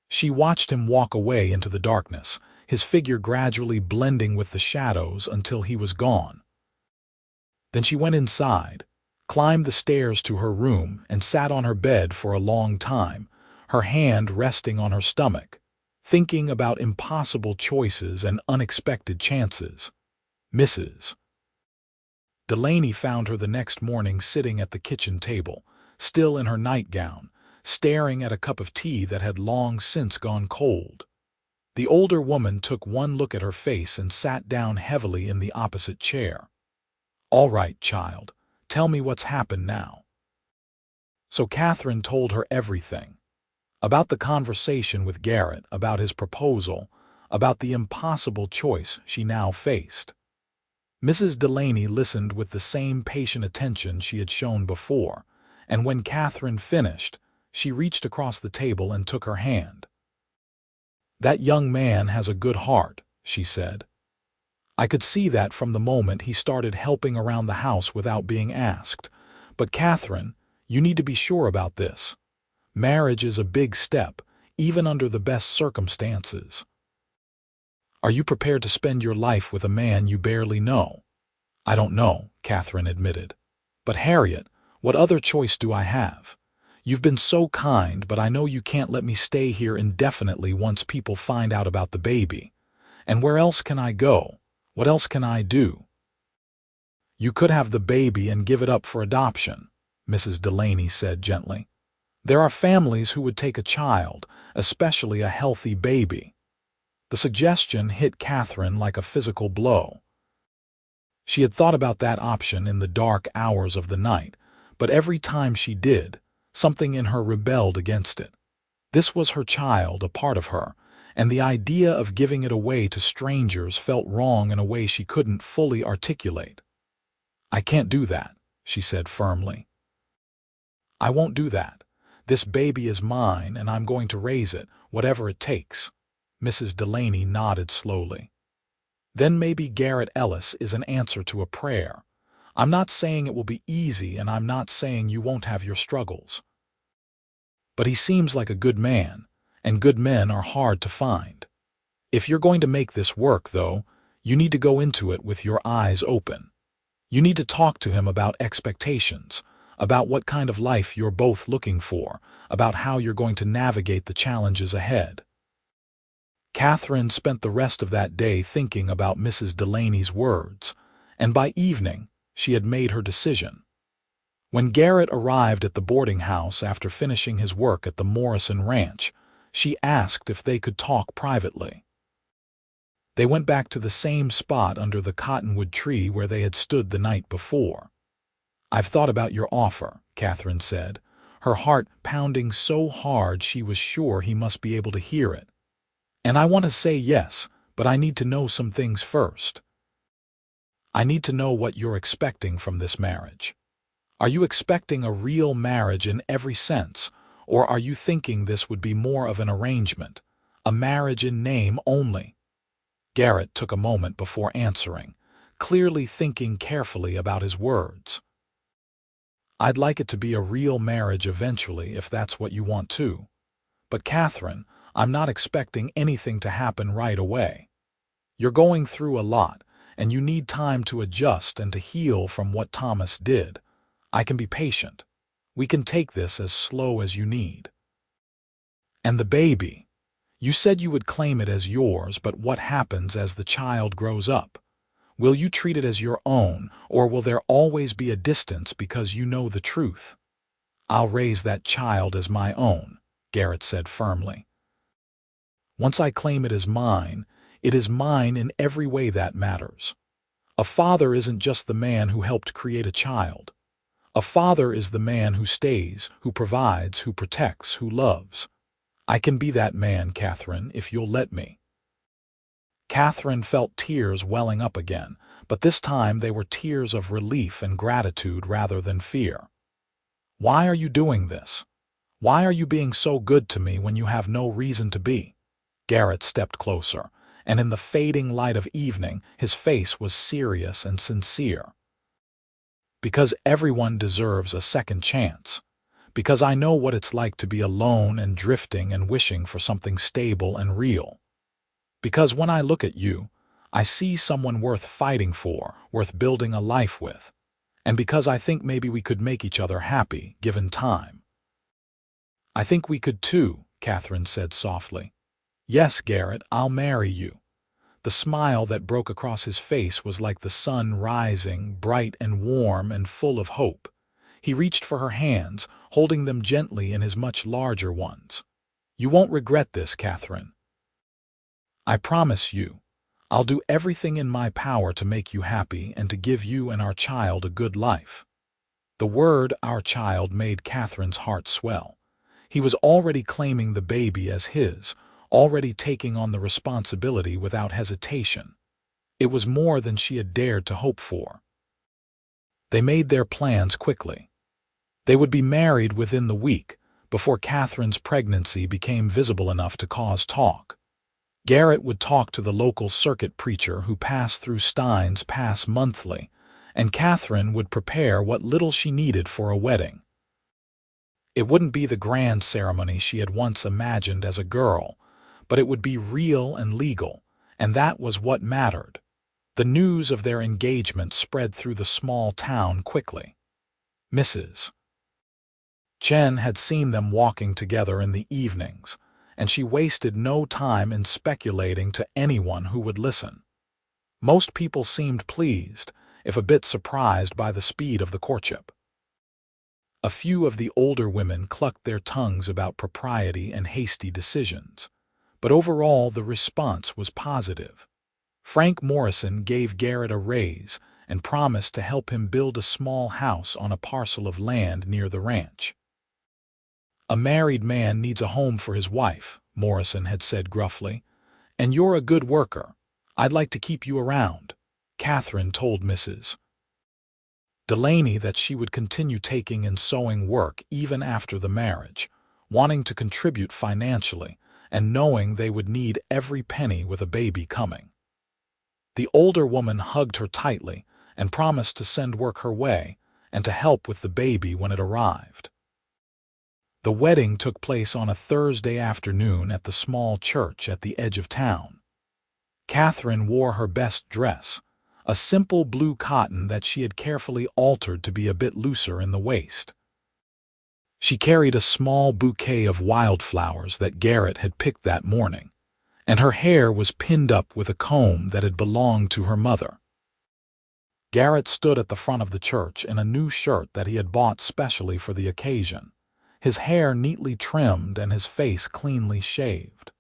She watched him walk away into the darkness, his figure gradually blending with the shadows until he was gone. Then she went inside, climbed the stairs to her room, and sat on her bed for a long time, her hand resting on her stomach, thinking about impossible choices and unexpected chances. Mrs. Delaney found her the next morning sitting at the kitchen table, still in her nightgown, staring at a cup of tea that had long since gone cold. The older woman took one look at her face and sat down heavily in the opposite chair. "All right, child, tell me what's happened now." So Katherine told her everything. About the conversation with Garrett, about his proposal, about the impossible choice she now faced. Mrs. Delaney listened with the same patient attention she had shown before, and when Katherine finished, she reached across the table and took her hand. "That young man has a good heart," she said. "I could see that from the moment he started helping around the house without being asked. But Katherine, you need to be sure about this. Marriage is a big step, even under the best circumstances. Are you prepared to spend your life with a man you barely know?" "I don't know," Katherine admitted. "But Harriet, what other choice do I have? You've been so kind, but I know you can't let me stay here indefinitely once people find out about the baby. And where else can I go? What else can I do?" "You could have the baby and give it up for adoption," Mrs. Delaney said gently. "There are families who would take a child, especially a healthy baby." The suggestion hit Katherine like a physical blow. She had thought about that option in the dark hours of the night, but every time she did, something in her rebelled against it. This was her child, a part of her, and the idea of giving it away to strangers felt wrong in a way she couldn't fully articulate. "I can't do that," she said firmly. "I won't do that. This baby is mine, and I'm going to raise it, whatever it takes." Mrs. Delaney nodded slowly. "Then maybe Garrett Ellis is an answer to a prayer. I'm not saying it will be easy, and I'm not saying you won't have your struggles. But he seems like a good man, and good men are hard to find. If you're going to make this work, though, you need to go into it with your eyes open. You need to talk to him about expectations, about what kind of life you're both looking for, about how you're going to navigate the challenges ahead." Katherine spent the rest of that day thinking about Mrs. Delaney's words, and by evening she had made her decision. When Garrett arrived at the boarding house after finishing his work at the Morrison Ranch, she asked if they could talk privately. They went back to the same spot under the cottonwood tree where they had stood the night before. "I've thought about your offer," Katherine said, her heart pounding so hard she was sure he must be able to hear it. "And I want to say yes, but I need to know some things first. I need to know what you're expecting from this marriage. Are you expecting a real marriage in every sense, or are you thinking this would be more of an arrangement, a marriage in name only?" Garrett took a moment before answering, clearly thinking carefully about his words. "I'd like it to be a real marriage eventually if that's what you want too. But Katherine, I'm not expecting anything to happen right away. You're going through a lot, and you need time to adjust and to heal from what Thomas did. I can be patient. We can take this as slow as you need. And the baby. You said you would claim it as yours, but what happens as the child grows up? Will you treat it as your own, or will there always be a distance because you know the truth?" "I'll raise that child as my own," Garrett said firmly. "Once I claim it as mine, it is mine in every way that matters. A father isn't just the man who helped create a child. A father is the man who stays, who provides, who protects, who loves. I can be that man, Katherine, if you'll let me." Katherine felt tears welling up again, but this time they were tears of relief and gratitude rather than fear. "Why are you doing this? Why are you being so good to me when you have no reason to be?" Garrett stepped closer, and in the fading light of evening, his face was serious and sincere. "Because everyone deserves a second chance. Because I know what it's like to be alone and drifting and wishing for something stable and real. Because when I look at you, I see someone worth fighting for, worth building a life with. and because I think maybe we could make each other happy, given time." "I think we could too," Katherine said softly. "Yes, Garrett, I'll marry you." The smile that broke across his face was like the sun rising, bright and warm and full of hope. He reached for her hands, holding them gently in his much larger ones. "You won't regret this, Katherine. I promise you. I'll do everything in my power to make you happy and to give you and our child a good life." The word "our child" made Katherine's heart swell. He was already claiming the baby as his, already taking on the responsibility without hesitation. It was more than she had dared to hope for. They made their plans quickly. They would be married within the week, before Katherine's pregnancy became visible enough to cause talk. Garrett would talk to the local circuit preacher who passed through Stein's Pass monthly, and Katherine would prepare what little she needed for a wedding. It wouldn't be the grand ceremony she had once imagined as a girl, but it would be real and legal, and that was what mattered. The news of their engagement spread through the small town quickly. Mrs. Chen had seen them walking together in the evenings, and she wasted no time in speculating to anyone who would listen. Most people seemed pleased, if a bit surprised by the speed of the courtship. A few of the older women clucked their tongues about propriety and hasty decisions, but overall the response was positive. Frank Morrison gave Garrett a raise and promised to help him build a small house on a parcel of land near the ranch. "A married man needs a home for his wife," Morrison had said gruffly, "and you're a good worker. I'd like to keep you around." Katherine told Mrs. Delaney that she would continue taking in sewing work even after the marriage, wanting to contribute financially and knowing they would need every penny with a baby coming. The older woman hugged her tightly and promised to send work her way and to help with the baby when it arrived. The wedding took place on a Thursday afternoon at the small church at the edge of town. Katherine wore her best dress, a simple blue cotton that she had carefully altered to be a bit looser in the waist. She carried a small bouquet of wildflowers that Garrett had picked that morning, and her hair was pinned up with a comb that had belonged to her mother. Garrett stood at the front of the church in a new shirt that he had bought specially for the occasion, his hair neatly trimmed and his face cleanly shaved.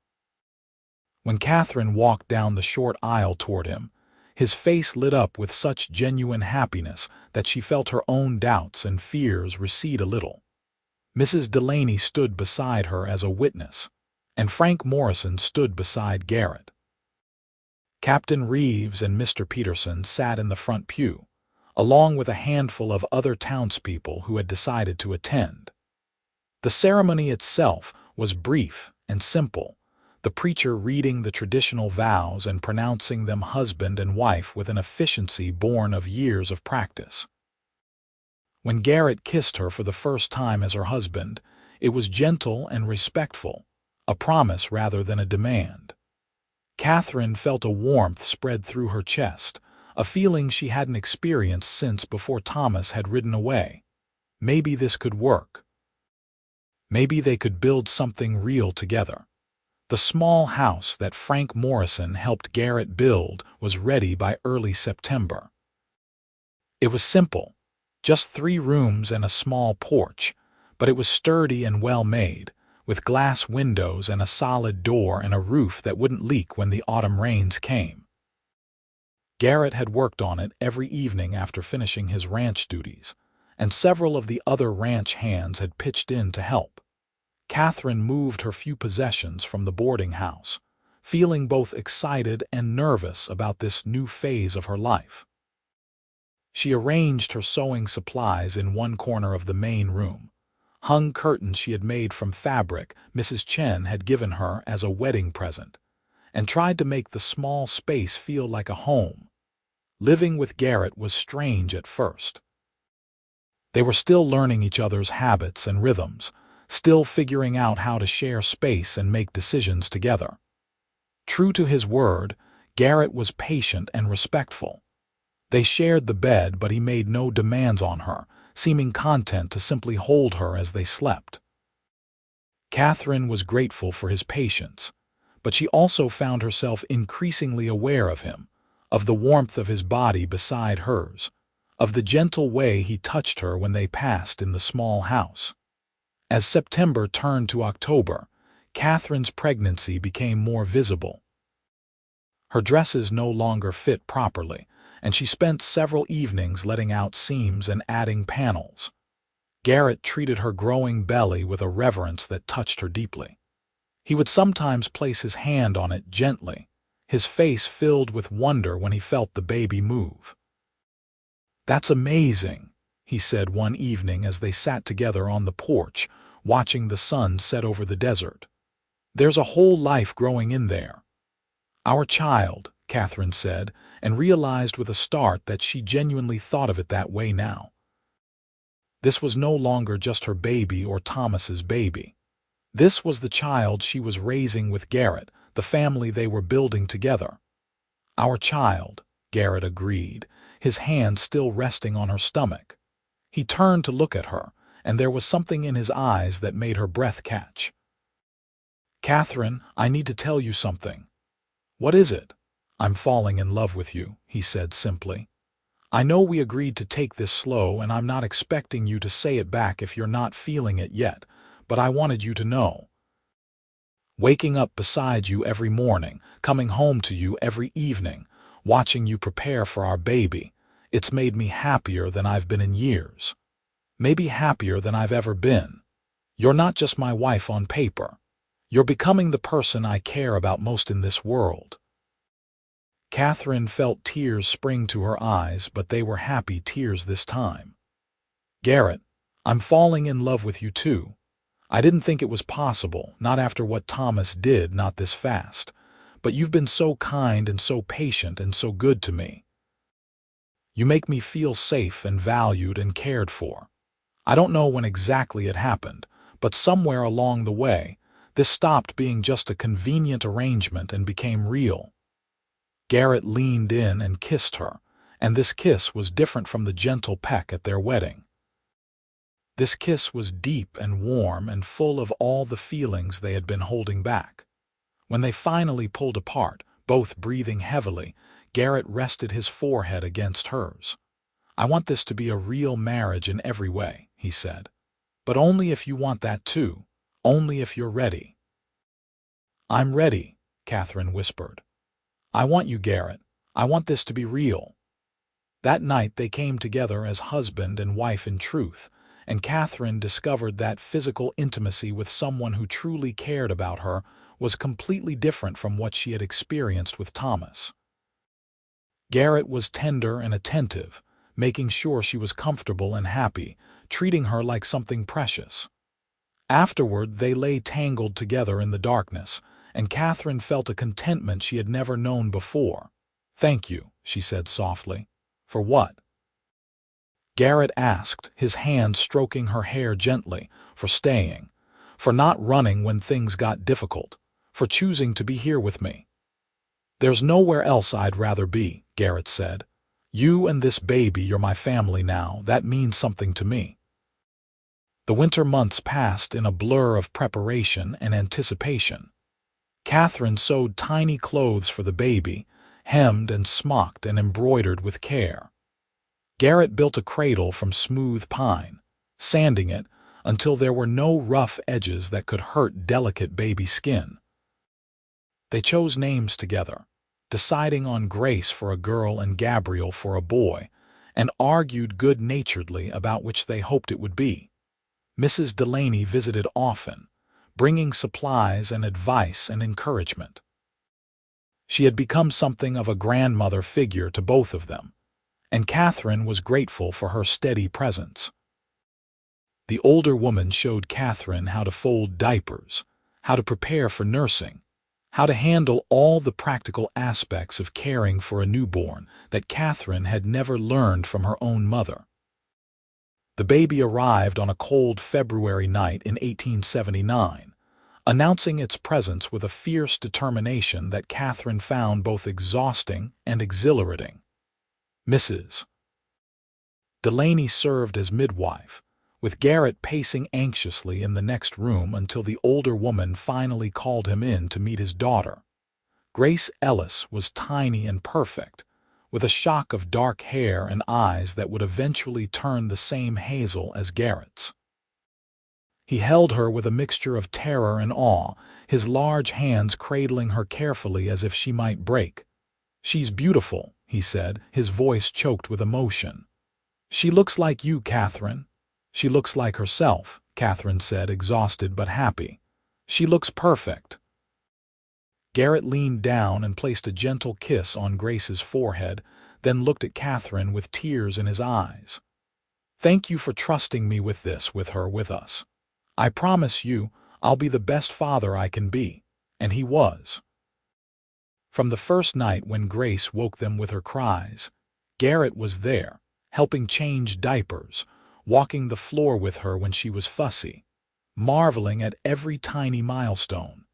When Katherine walked down the short aisle toward him, his face lit up with such genuine happiness that she felt her own doubts and fears recede a little. Mrs. Delaney stood beside her as a witness, and Frank Morrison stood beside Garrett. Captain Reeves and Mr. Peterson sat in the front pew, along with a handful of other townspeople who had decided to attend. The ceremony itself was brief and simple, the preacher reading the traditional vows and pronouncing them husband and wife with an efficiency born of years of practice. When Garrett kissed her for the first time as her husband, it was gentle and respectful, a promise rather than a demand. Katherine felt a warmth spread through her chest, a feeling she hadn't experienced since before Thomas had ridden away. Maybe this could work. Maybe they could build something real together. The small house that Frank Morrison helped Garrett build was ready by early September. It was simple, just 3 rooms and a small porch, but it was sturdy and well-made, with glass windows and a solid door and a roof that wouldn't leak when the autumn rains came. Garrett had worked on it every evening after finishing his ranch duties, and several of the other ranch hands had pitched in to help. Katherine moved her few possessions from the boarding house, feeling both excited and nervous about this new phase of her life. She arranged her sewing supplies in one corner of the main room, hung curtains she had made from fabric Mrs. Chen had given her as a wedding present, and tried to make the small space feel like a home. Living with Garrett was strange at first. They were still learning each other's habits and rhythms, still figuring out how to share space and make decisions together. True to his word, Garrett was patient and respectful. They shared the bed, but he made no demands on her, seeming content to simply hold her as they slept. Katherine was grateful for his patience, but she also found herself increasingly aware of him, of the warmth of his body beside hers, of the gentle way he touched her when they passed in the small house. As September turned to October, Katherine's pregnancy became more visible. Her dresses no longer fit properly, and she spent several evenings letting out seams and adding panels. Garrett treated her growing belly with a reverence that touched her deeply. He would sometimes place his hand on it gently, his face filled with wonder when he felt the baby move. "That's amazing," he said one evening as they sat together on the porch, watching the sun set over the desert. "There's a whole life growing in there." "Our child," Katherine said, and realized with a start that she genuinely thought of it that way now. This was no longer just her baby or Thomas's baby. This was the child she was raising with Garrett, the family they were building together. "Our child," Garrett agreed, his hand still resting on her stomach. He turned to look at her, and there was something in his eyes that made her breath catch. "Katherine, I need to tell you something." "What is it?" "I'm falling in love with you," he said simply. "I know we agreed to take this slow, and I'm not expecting you to say it back if you're not feeling it yet, but I wanted you to know. Waking up beside you every morning, coming home to you every evening, watching you prepare for our baby, it's made me happier than I've been in years. Maybe happier than I've ever been. You're not just my wife on paper. You're becoming the person I care about most in this world." Katherine felt tears spring to her eyes, but they were happy tears this time. "Garrett, I'm falling in love with you too. I didn't think it was possible, not after what Thomas did, not this fast. But you've been so kind and so patient and so good to me. You make me feel safe and valued and cared for. I don't know when exactly it happened, but somewhere along the way, this stopped being just a convenient arrangement and became real." Garrett leaned in and kissed her, and this kiss was different from the gentle peck at their wedding. This kiss was deep and warm and full of all the feelings they had been holding back. When they finally pulled apart, both breathing heavily, Garrett rested his forehead against hers. "I want this to be a real marriage in every way," he said. "But only if you want that too. Only if you're ready." "I'm ready," Katherine whispered. "I want you, Garrett. I want this to be real." That night they came together as husband and wife in truth, and Katherine discovered that physical intimacy with someone who truly cared about her was completely different from what she had experienced with Thomas. Garrett was tender and attentive, making sure she was comfortable and happy, treating her like something precious. Afterward, they lay tangled together in the darkness, and Katherine felt a contentment she had never known before. "Thank you," she said softly. "For what?" Garrett asked, his hand stroking her hair gently. "For staying. For not running when things got difficult. For choosing to be here with me." "There's nowhere else I'd rather be," Garrett said. "You and this baby, you're my family now. That means something to me." The winter months passed in a blur of preparation and anticipation. Katherine sewed tiny clothes for the baby, hemmed and smocked and embroidered with care. Garrett built a cradle from smooth pine, sanding it until there were no rough edges that could hurt delicate baby skin. They chose names together, deciding on Grace for a girl and Gabriel for a boy, and argued good-naturedly about which they hoped it would be. Mrs. Delaney visited often, bringing supplies and advice and encouragement. She had become something of a grandmother figure to both of them, and Katherine was grateful for her steady presence. The older woman showed Katherine how to fold diapers, how to prepare for nursing, how to handle all the practical aspects of caring for a newborn that Katherine had never learned from her own mother. The baby arrived on a cold February night in 1879, announcing its presence with a fierce determination that Katherine found both exhausting and exhilarating. Mrs. Delaney served as midwife, with Garrett pacing anxiously in the next room until the older woman finally called him in to meet his daughter. Grace Ellis was tiny and perfect, with a shock of dark hair and eyes that would eventually turn the same hazel as Garrett's. He held her with a mixture of terror and awe, his large hands cradling her carefully as if she might break. "She's beautiful," he said, his voice choked with emotion. "She looks like you, Katherine." "She looks like herself," Katherine said, exhausted but happy. "She looks perfect." Garrett leaned down and placed a gentle kiss on Grace's forehead, then looked at Katherine with tears in his eyes. "Thank you for trusting me with us. I promise you, I'll be the best father I can be." And he was. From the first night when Grace woke them with her cries, Garrett was there, helping change diapers, walking the floor with her when she was fussy, marveling at every tiny milestone.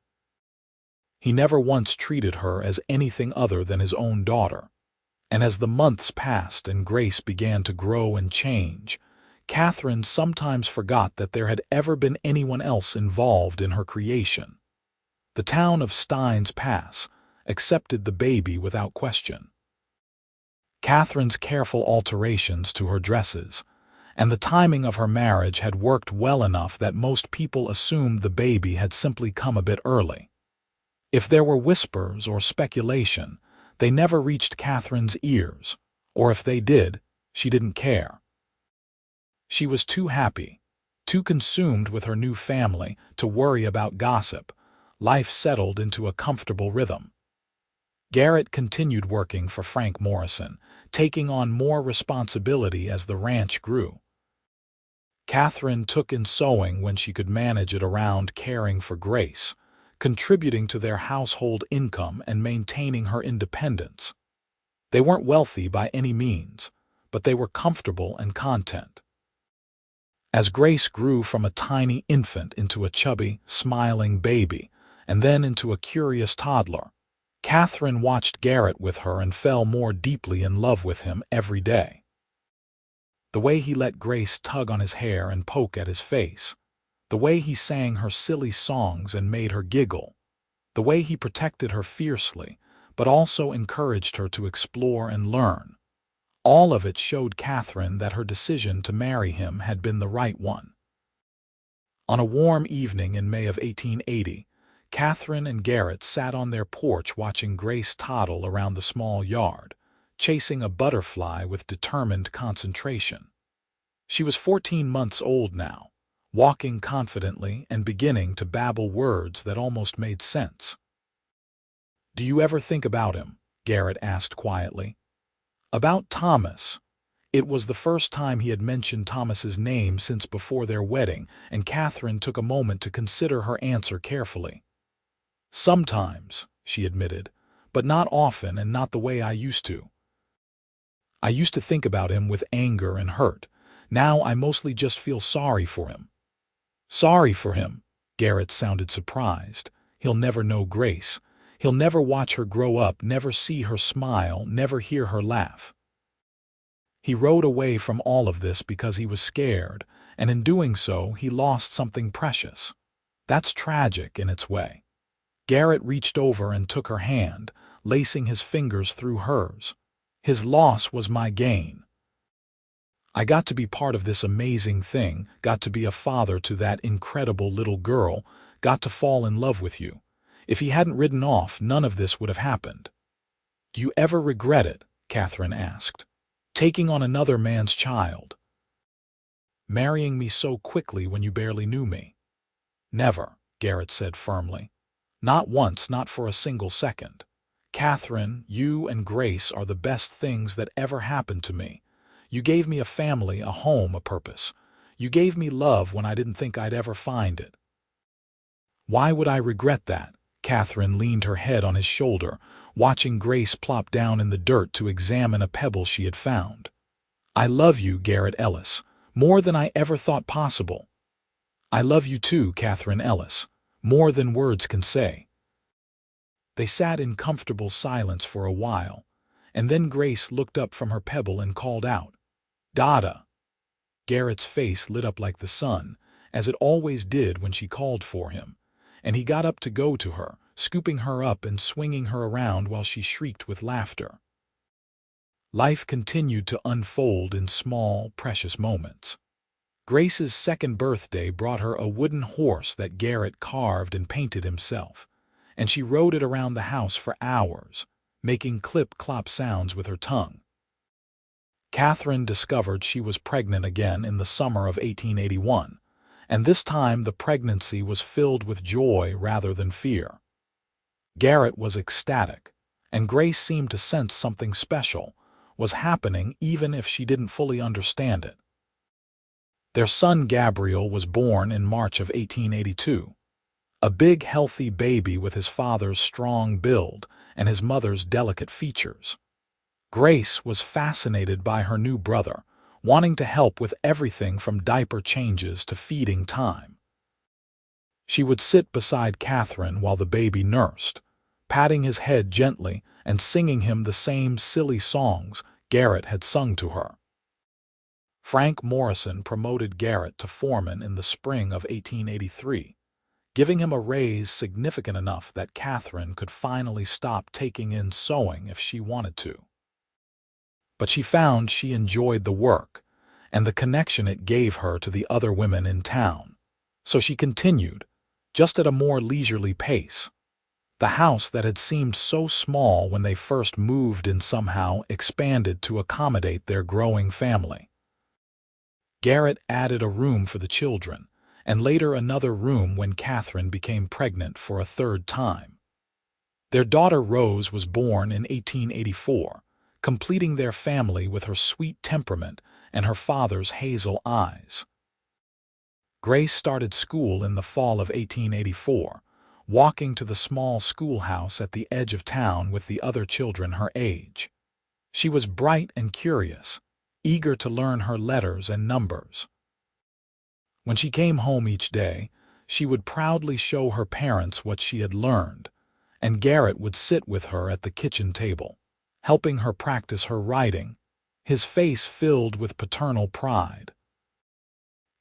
He never once treated her as anything other than his own daughter. And as the months passed and Grace began to grow and change, Katherine sometimes forgot that there had ever been anyone else involved in her creation. The town of Steins Pass accepted the baby without question. Katherine's careful alterations to her dresses and the timing of her marriage had worked well enough that most people assumed the baby had simply come a bit early. If there were whispers or speculation, they never reached Katherine's ears, or if they did, she didn't care. She was too happy, too consumed with her new family to worry about gossip. Life settled into a comfortable rhythm. Garrett continued working for Frank Morrison, taking on more responsibility as the ranch grew. Katherine took in sewing when she could manage it around caring for Grace, contributing to their household income and maintaining her independence. They weren't wealthy by any means, but they were comfortable and content. As Grace grew from a tiny infant into a chubby, smiling baby, and then into a curious toddler, Katherine watched Garrett with her and fell more deeply in love with him every day. The way he let Grace tug on his hair and poke at his face, the way he sang her silly songs and made her giggle, the way he protected her fiercely, but also encouraged her to explore and learn. All of it showed Katherine that her decision to marry him had been the right one. On a warm evening in May of 1880, Katherine and Garrett sat on their porch watching Grace toddle around the small yard, chasing a butterfly with determined concentration. She was 14 months old now, walking confidently and beginning to babble words that almost made sense. "Do you ever think about him?" Garrett asked quietly. "About Thomas." It was the first time he had mentioned Thomas's name since before their wedding, and Katherine took a moment to consider her answer carefully. "Sometimes," she admitted, "but not often and not the way I used to. I used to think about him with anger and hurt. Now I mostly just feel sorry for him." "Sorry for him?" Garrett sounded surprised. "He'll never know Grace. He'll never watch her grow up, never see her smile, never hear her laugh." He rode away from all of this because he was scared, and in doing so, he lost something precious. That's tragic in its way. Garrett reached over and took her hand, lacing his fingers through hers. "His loss was my gain. I got to be part of this amazing thing, got to be a father to that incredible little girl, got to fall in love with you. If he hadn't ridden off, none of this would have happened." "Do you ever regret it?" Katherine asked. "Taking on another man's child? Marrying me so quickly when you barely knew me?" "Never," Garrett said firmly. "Not once, not for a single second. Katherine, you and Grace are the best things that ever happened to me. You gave me a family, a home, a purpose. You gave me love when I didn't think I'd ever find it." "Why would I regret that?" Katherine leaned her head on his shoulder, watching Grace plop down in the dirt to examine a pebble she had found. "I love you, Garrett Ellis, more than I ever thought possible." "I love you too, Katherine Ellis, more than words can say." They sat in comfortable silence for a while, and then Grace looked up from her pebble and called out, "Dada!" Garrett's face lit up like the sun, as it always did when she called for him, and he got up to go to her, scooping her up and swinging her around while she shrieked with laughter. Life continued to unfold in small, precious moments. Grace's second birthday brought her a wooden horse that Garrett carved and painted himself, and she rode it around the house for hours, making clip-clop sounds with her tongue. Katherine discovered she was pregnant again in the summer of 1881, and this time the pregnancy was filled with joy rather than fear. Garrett was ecstatic, and Grace seemed to sense something special was happening even if she didn't fully understand it. Their son Gabriel was born in March of 1882, a big, healthy baby with his father's strong build and his mother's delicate features. Grace was fascinated by her new brother, wanting to help with everything from diaper changes to feeding time. She would sit beside Katherine while the baby nursed, patting his head gently and singing him the same silly songs Garrett had sung to her. Frank Morrison promoted Garrett to foreman in the spring of 1883, giving him a raise significant enough that Katherine could finally stop taking in sewing if she wanted to. But she found she enjoyed the work and the connection it gave her to the other women in town, so she continued, just at a more leisurely pace. The house that had seemed so small when they first moved in somehow expanded to accommodate their growing family. Garrett added a room for the children, and later another room when Katherine became pregnant for a third time. Their daughter Rose was born in 1884, completing their family with her sweet temperament and her father's hazel eyes. Grace started school in the fall of 1884, walking to the small schoolhouse at the edge of town with the other children her age. She was bright and curious, eager to learn her letters and numbers. When she came home each day, she would proudly show her parents what she had learned, and Garrett would sit with her at the kitchen table, helping her practice her writing, his face filled with paternal pride.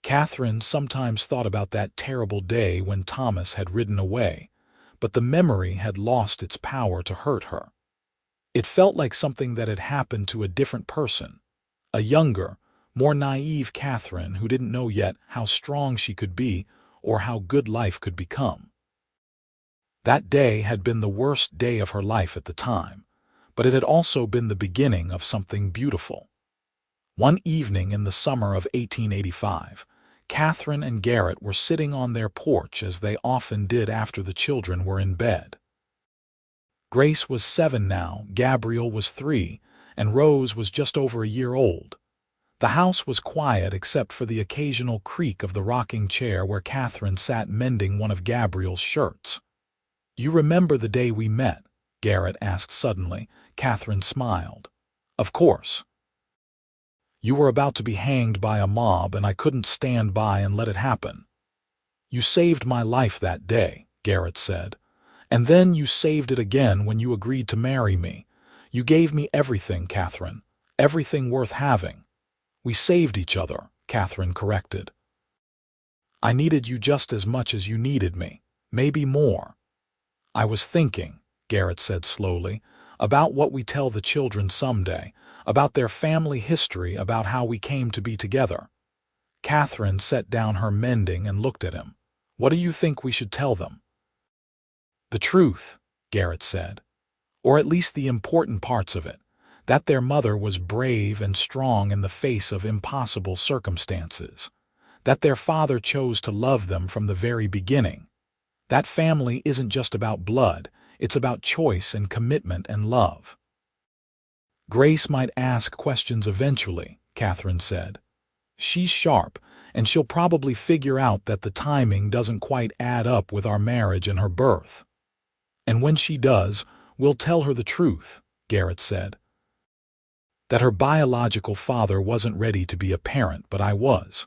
Katherine sometimes thought about that terrible day when Thomas had ridden away, but the memory had lost its power to hurt her. It felt like something that had happened to a different person, a younger, more naive Katherine who didn't know yet how strong she could be or how good life could become. That day had been the worst day of her life at the time, but it had also been the beginning of something beautiful. One evening in the summer of 1885, Katherine and Garrett were sitting on their porch as they often did after the children were in bed. Grace was 7 now, Gabriel was 3, and Rose was just over a year old. The house was quiet except for the occasional creak of the rocking chair where Katherine sat mending one of Gabriel's shirts. "You remember the day we met?" Garrett asked suddenly. Katherine smiled. "Of course. You were about to be hanged by a mob, and I couldn't stand by and let it happen." "You saved my life that day," Garrett said. "And then you saved it again when you agreed to marry me. You gave me everything, Katherine, everything worth having." "We saved each other," Katherine corrected. "I needed you just as much as you needed me, maybe more." "I was thinking," Garrett said slowly, "about what we tell the children someday, about their family history, about how we came to be together." Katherine set down her mending and looked at him. "What do you think we should tell them?" "The truth," Garrett said, "or at least the important parts of it, that their mother was brave and strong in the face of impossible circumstances, that their father chose to love them from the very beginning. That family isn't just about blood, it's about choice and commitment and love." "Grace might ask questions eventually," Katherine said. "She's sharp, and she'll probably figure out that the timing doesn't quite add up with our marriage and her birth. And when she does, we'll tell her the truth," Garrett said. "That her biological father wasn't ready to be a parent, but I was.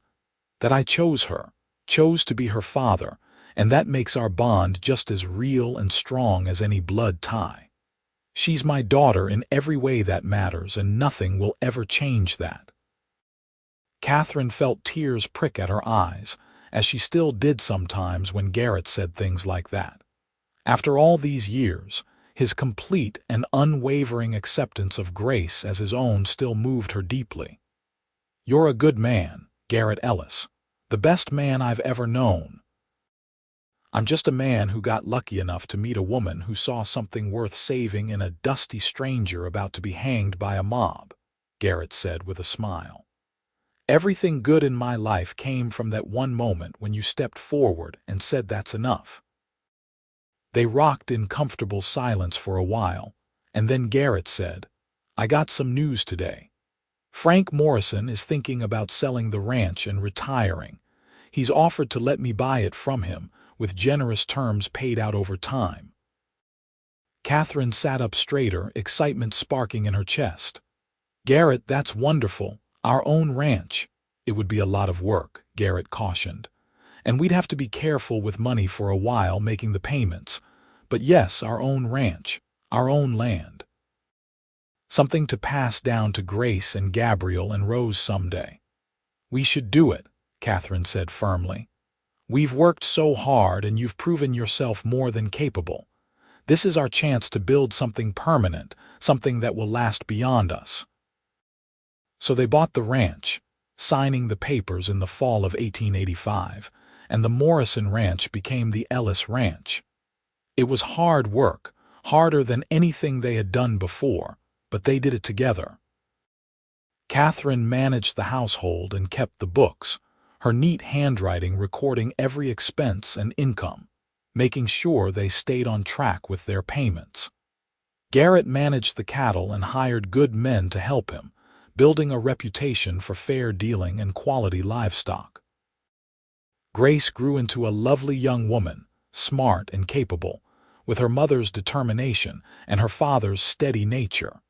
That I chose her, chose to be her father, and that makes our bond just as real and strong as any blood tie." She's my daughter in every way that matters, and nothing will ever change that." Katherine felt tears prick at her eyes, as she still did sometimes when Garrett said things like that. After all these years, his complete and unwavering acceptance of Grace as his own still moved her deeply. "You're a good man, Garrett Ellis. The best man I've ever known. I'm just a man who got lucky enough to meet a woman who saw something worth saving in a dusty stranger about to be hanged by a mob," Garrett said with a smile. "Everything good in my life came from that one moment when you stepped forward and said that's enough." They rocked in comfortable silence for a while, and then Garrett said, "I got some news today. Frank Morrison is thinking about selling the ranch and retiring. He's offered to let me buy it from him, with generous terms paid out over time." Katherine sat up straighter, excitement sparking in her chest. "Garrett, that's wonderful. Our own ranch." "It would be a lot of work," Garrett cautioned. "And we'd have to be careful with money for a while making the payments. But yes, our own ranch, our own land. Something to pass down to Grace and Gabriel and Rose someday." "We should do it," Katherine said firmly. "We've worked so hard and you've proven yourself more than capable. This is our chance to build something permanent, something that will last beyond us." So they bought the ranch, signing the papers in the fall of 1885, and the Morrison Ranch became the Ellis Ranch. It was hard work, harder than anything they had done before, but they did it together. Katherine managed the household and kept the books, her neat handwriting recording every expense and income, making sure they stayed on track with their payments. Garrett managed the cattle and hired good men to help him, building a reputation for fair dealing and quality livestock. Grace grew into a lovely young woman, smart and capable, with her mother's determination and her father's steady nature.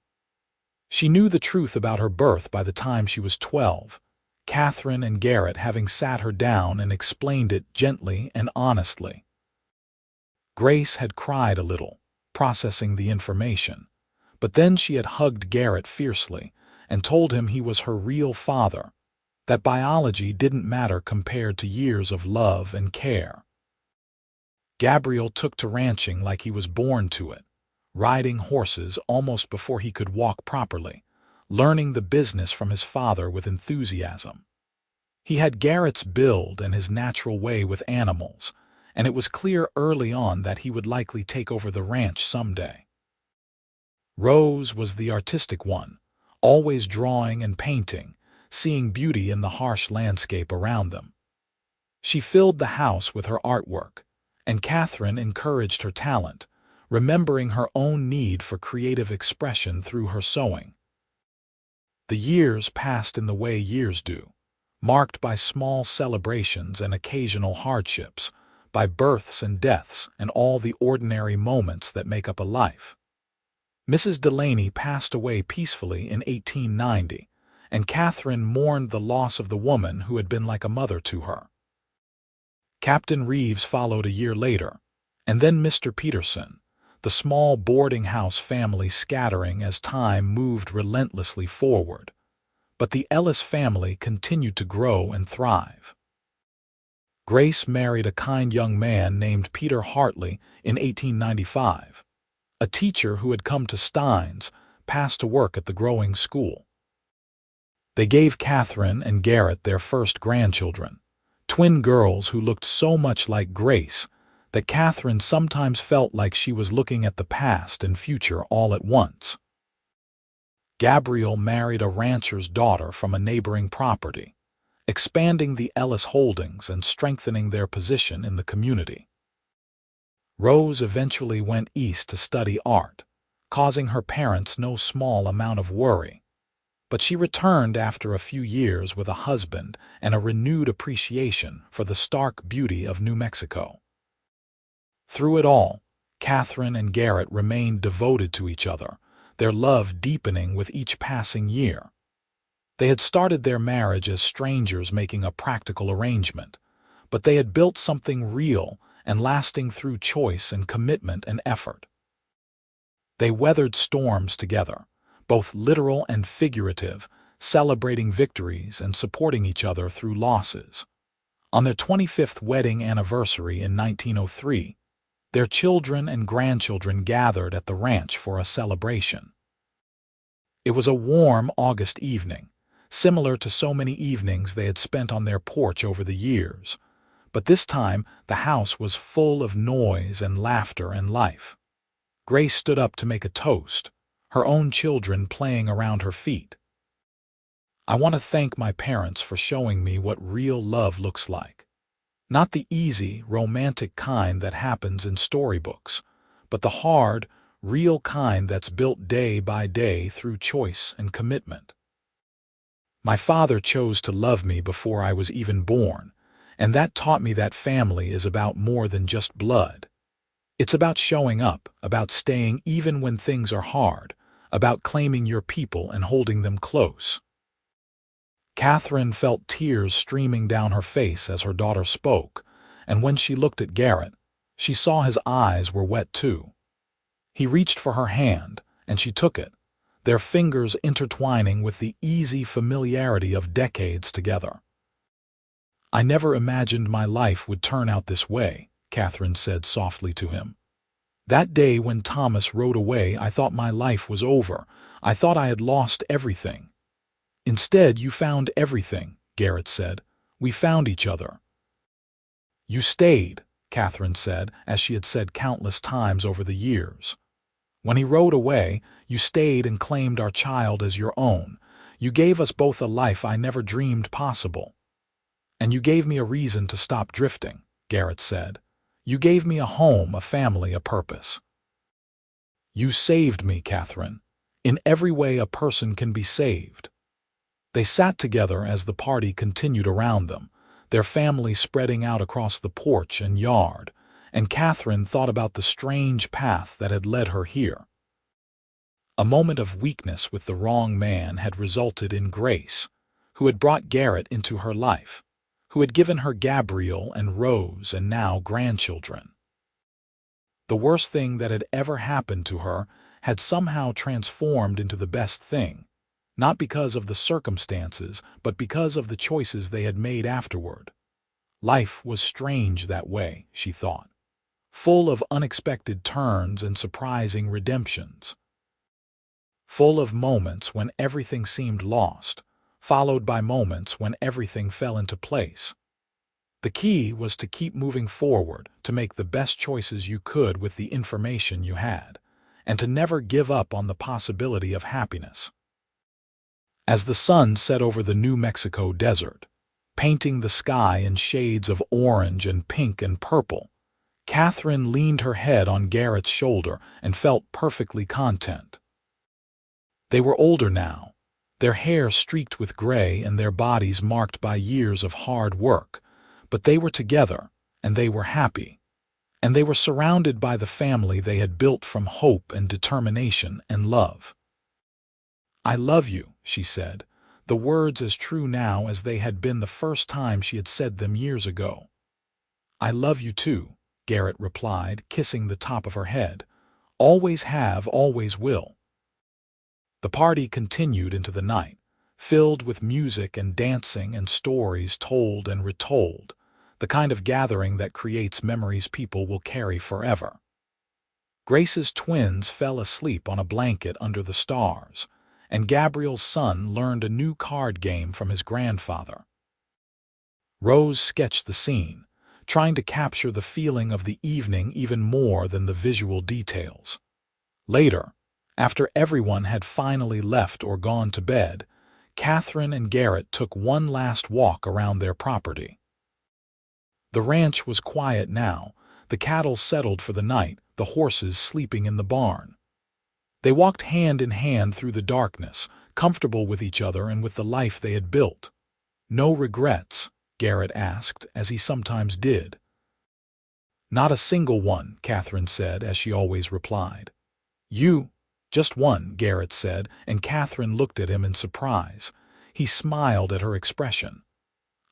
She knew the truth about her birth by the time she was 12, Katherine and Garrett having sat her down and explained it gently and honestly. Grace had cried a little, processing the information, but then she had hugged Garrett fiercely and told him he was her real father, that biology didn't matter compared to years of love and care. Gabriel took to ranching like he was born to it, riding horses almost before he could walk properly, learning the business from his father with enthusiasm. He had Garrett's build and his natural way with animals, and it was clear early on that he would likely take over the ranch someday. Rose was the artistic one, always drawing and painting, seeing beauty in the harsh landscape around them. She filled the house with her artwork, and Katherine encouraged her talent, remembering her own need for creative expression through her sewing. The years passed in the way years do, marked by small celebrations and occasional hardships, by births and deaths and all the ordinary moments that make up a life. Mrs. Delaney passed away peacefully in 1890, and Katherine mourned the loss of the woman who had been like a mother to her. Captain Reeves followed a year later, and then Mr. Peterson, the small boarding house family scattering as time moved relentlessly forward. But the Ellis family continued to grow and thrive. Grace married a kind young man named Peter Hartley in 1895. A teacher who had come to Stein's, passed to work at the growing school. They gave Katherine and Garrett their first grandchildren, twin girls who looked so much like Grace that Katherine sometimes felt like she was looking at the past and future all at once. Gabriel married a rancher's daughter from a neighboring property, expanding the Ellis holdings and strengthening their position in the community. Rose eventually went east to study art, causing her parents no small amount of worry. But she returned after a few years with a husband and a renewed appreciation for the stark beauty of New Mexico. Through it all, Katherine and Garrett remained devoted to each other, their love deepening with each passing year. They had started their marriage as strangers making a practical arrangement, but they had built something real and lasting through choice and commitment and effort. They weathered storms together, both literal and figurative, celebrating victories and supporting each other through losses. On their 25th wedding anniversary in 1903, their children and grandchildren gathered at the ranch for a celebration. It was a warm August evening, similar to so many evenings they had spent on their porch over the years, but this time the house was full of noise and laughter and life. Grace stood up to make a toast, her own children playing around her feet. "I want to thank my parents for showing me what real love looks like. Not the easy, romantic kind that happens in storybooks, but the hard, real kind that's built day by day through choice and commitment. My father chose to love me before I was even born, and that taught me that family is about more than just blood. It's about showing up, about staying even when things are hard, about claiming your people and holding them close." Katherine felt tears streaming down her face as her daughter spoke, and when she looked at Garrett, she saw his eyes were wet too. He reached for her hand, and she took it, their fingers intertwining with the easy familiarity of decades together. "I never imagined my life would turn out this way," Katherine said softly to him. "That day when Thomas rode away, I thought my life was over. I thought I had lost everything." "Instead, you found everything," Garrett said. "We found each other." "You stayed," Katherine said, as she had said countless times over the years. "When he rode away, you stayed and claimed our child as your own. You gave us both a life I never dreamed possible. And you gave me a reason to stop drifting," Garrett said. "You gave me a home, a family, a purpose. You saved me, Katherine. In every way a person can be saved." They sat together as the party continued around them, their family spreading out across the porch and yard, and Katherine thought about the strange path that had led her here. A moment of weakness with the wrong man had resulted in Grace, who had brought Garrett into her life, who had given her Gabriel and Rose and now grandchildren. The worst thing that had ever happened to her had somehow transformed into the best thing, not because of the circumstances, but because of the choices they had made afterward. Life was strange that way, she thought, full of unexpected turns and surprising redemptions. Full of moments when everything seemed lost, followed by moments when everything fell into place. The key was to keep moving forward, to make the best choices you could with the information you had, and to never give up on the possibility of happiness. As the sun set over the New Mexico desert, painting the sky in shades of orange and pink and purple, Katherine leaned her head on Garrett's shoulder and felt perfectly content. They were older now, their hair streaked with gray and their bodies marked by years of hard work, but they were together, and they were happy, and they were surrounded by the family they had built from hope and determination and love. "I love you," she said, the words as true now as they had been the first time she had said them years ago. "I love you too," Garrett replied, kissing the top of her head. "Always have, always will." The party continued into the night, filled with music and dancing and stories told and retold, the kind of gathering that creates memories people will carry forever. Grace's twins fell asleep on a blanket under the stars, and Gabriel's son learned a new card game from his grandfather. Rose sketched the scene, trying to capture the feeling of the evening even more than the visual details. Later, after everyone had finally left or gone to bed, Katherine and Garrett took one last walk around their property. The ranch was quiet now, the cattle settled for the night, the horses sleeping in the barn. They walked hand in hand through the darkness, comfortable with each other and with the life they had built. "No regrets?" Garrett asked, as he sometimes did. "Not a single one," Katherine said, as she always replied. "You?" "Just one," Garrett said, and Katherine looked at him in surprise. He smiled at her expression.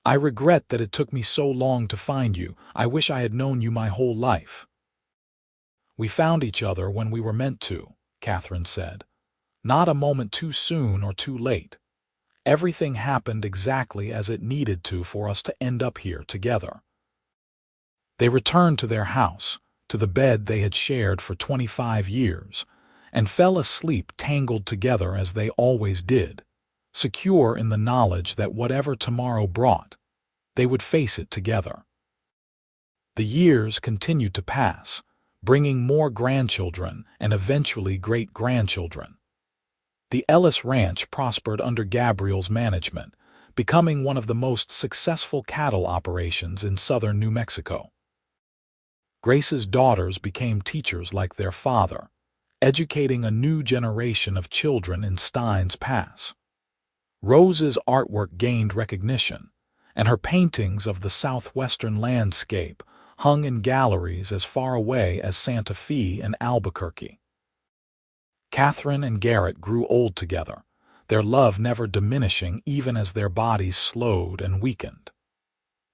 "I regret that it took me so long to find you. I wish I had known you my whole life." "We found each other when we were meant to," Katherine said. "Not a moment too soon or too late. Everything happened exactly as it needed to for us to end up here together." They returned to their house, to the bed they had shared for 25 years, and fell asleep tangled together as they always did, secure in the knowledge that whatever tomorrow brought, they would face it together. The years continued to pass, bringing more grandchildren and eventually great-grandchildren. The Ellis Ranch prospered under Gabriel's management, becoming one of the most successful cattle operations in southern New Mexico. Grace's daughters became teachers like their father, educating a new generation of children in Steins Pass. Rose's artwork gained recognition, and her paintings of the southwestern landscape hung in galleries as far away as Santa Fe and Albuquerque. Katherine and Garrett grew old together, their love never diminishing even as their bodies slowed and weakened.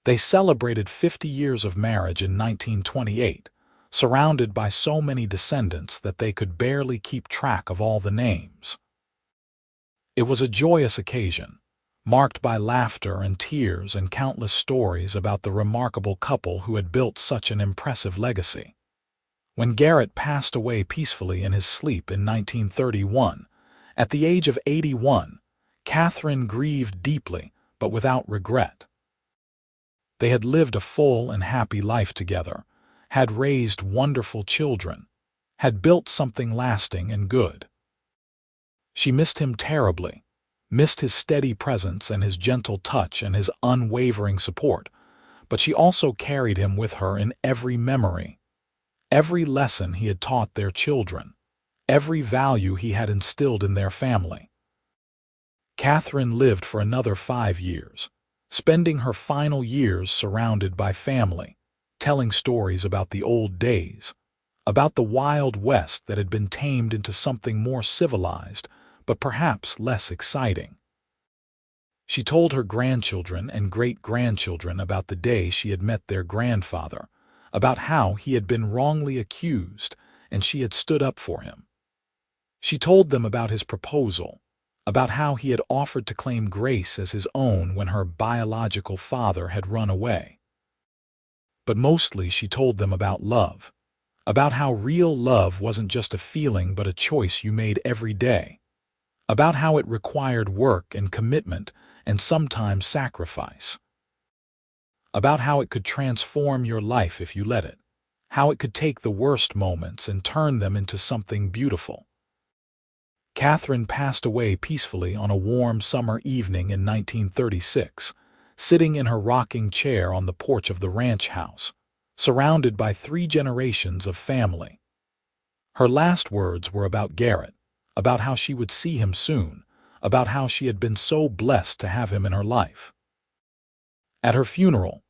They celebrated 50 years of marriage in 1928, surrounded by so many descendants that they could barely keep track of all the names. It was a joyous occasion, marked by laughter and tears and countless stories about the remarkable couple who had built such an impressive legacy. When Garrett passed away peacefully in his sleep in 1931, at the age of 81, Katherine grieved deeply but without regret. They had lived a full and happy life together, had raised wonderful children, had built something lasting and good. She missed him terribly, missed his steady presence and his gentle touch and his unwavering support, but she also carried him with her in every memory, every lesson he had taught their children, every value he had instilled in their family. Katherine lived for another 5 years, spending her final years surrounded by family, telling stories about the old days, about the Wild West that had been tamed into something more civilized, but perhaps less exciting. She told her grandchildren and great-grandchildren about the day she had met their grandfather, about how he had been wrongly accused and she had stood up for him. She told them about his proposal, about how he had offered to claim Grace as his own when her biological father had run away. But mostly she told them about love, about how real love wasn't just a feeling but a choice you made every day, about how it required work and commitment and sometimes sacrifice, about how it could transform your life if you let it, how it could take the worst moments and turn them into something beautiful. Katherine passed away peacefully on a warm summer evening in 1936, sitting in her rocking chair on the porch of the ranch house, surrounded by 3 generations of family. Her last words were about Garrett, about how she would see him soon, about how she had been so blessed to have him in her life. At her funeral,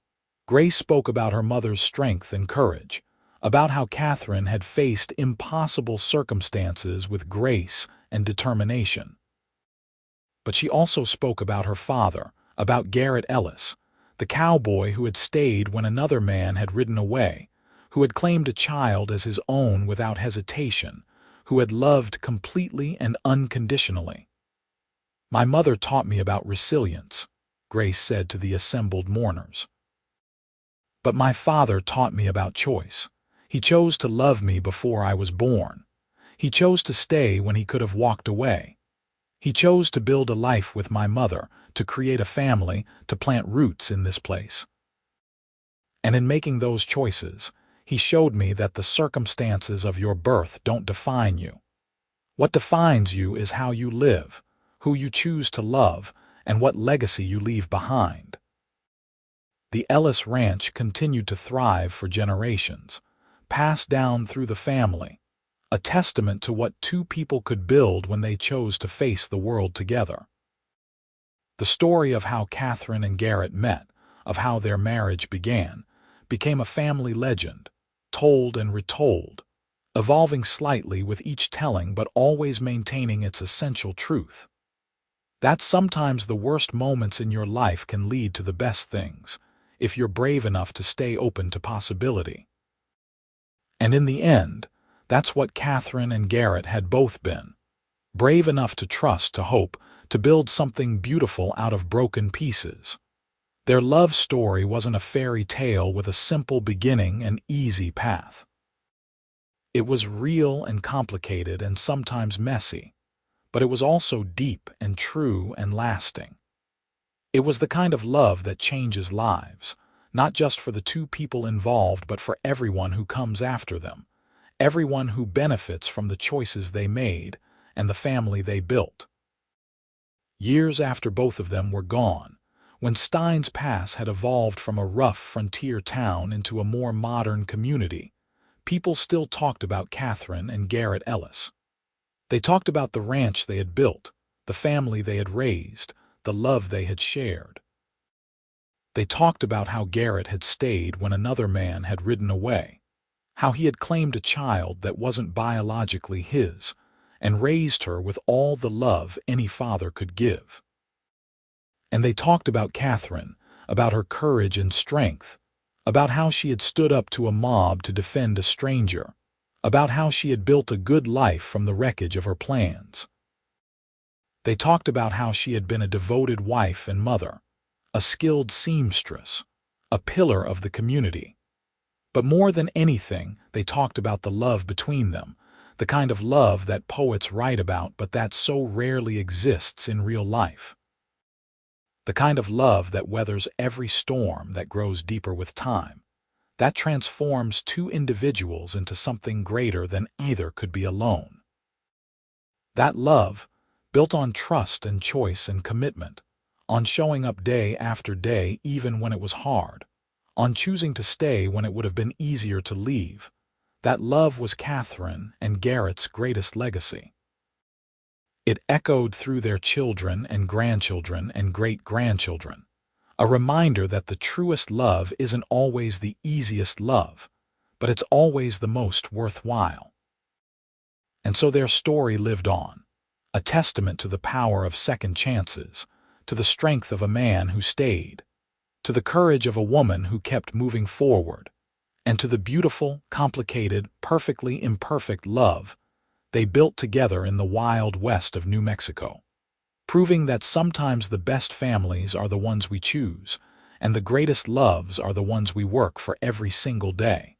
Grace spoke about her mother's strength and courage, about how Katherine had faced impossible circumstances with grace and determination. But she also spoke about her father, about Garrett Ellis, the cowboy who had stayed when another man had ridden away, who had claimed a child as his own without hesitation, who had loved completely and unconditionally. "My mother taught me about resilience," Grace said to the assembled mourners. "But my father taught me about choice. He chose to love me before I was born. He chose to stay when he could have walked away. He chose to build a life with my mother, to create a family, to plant roots in this place. And in making those choices, he showed me that the circumstances of your birth don't define you. What defines you is how you live, who you choose to love, and what legacy you leave behind." The Ellis Ranch continued to thrive for generations, passed down through the family, a testament to what 2 people could build when they chose to face the world together. The story of how Katherine and Garrett met, of how their marriage began, became a family legend, told and retold, evolving slightly with each telling but always maintaining its essential truth. That sometimes the worst moments in your life can lead to the best things, if you're brave enough to stay open to possibility. And in the end, That's what Katherine and Garrett had both been. Brave enough to trust, to hope, to build something beautiful out of broken pieces. Their love story wasn't a fairy tale with a simple beginning and easy path. It was real and complicated and sometimes messy, but it was also deep and true and lasting. It was the kind of love that changes lives, not just for the two people involved, but for everyone who comes after them, everyone who benefits from the choices they made and the family they built. Years after both of them were gone, when Stein's Pass had evolved from a rough frontier town into a more modern community, people still talked about Katherine and Garrett Ellis. They talked about the ranch they had built, the family they had raised, the love they had shared. They talked about how Garrett had stayed when another man had ridden away, how he had claimed a child that wasn't biologically his, and raised her with all the love any father could give. And they talked about Katherine, about her courage and strength, about how she had stood up to a mob to defend a stranger, about how she had built a good life from the wreckage of her plans. They talked about how she had been a devoted wife and mother, a skilled seamstress, a pillar of the community. But more than anything, they talked about the love between them, the kind of love that poets write about but that so rarely exists in real life. The kind of love that weathers every storm, that grows deeper with time, that transforms two individuals into something greater than either could be alone. That love, built on trust and choice and commitment, on showing up day after day even when it was hard, on choosing to stay when it would have been easier to leave, that love was Katherine and Garrett's greatest legacy. It echoed through their children and grandchildren and great-grandchildren, a reminder that the truest love isn't always the easiest love, but it's always the most worthwhile. And so their story lived on, a testament to the power of second chances, to the strength of a man who stayed, to the courage of a woman who kept moving forward, and to the beautiful, complicated, perfectly imperfect love they built together in the wild west of New Mexico, proving that sometimes the best families are the ones we choose, and the greatest loves are the ones we work for every single day.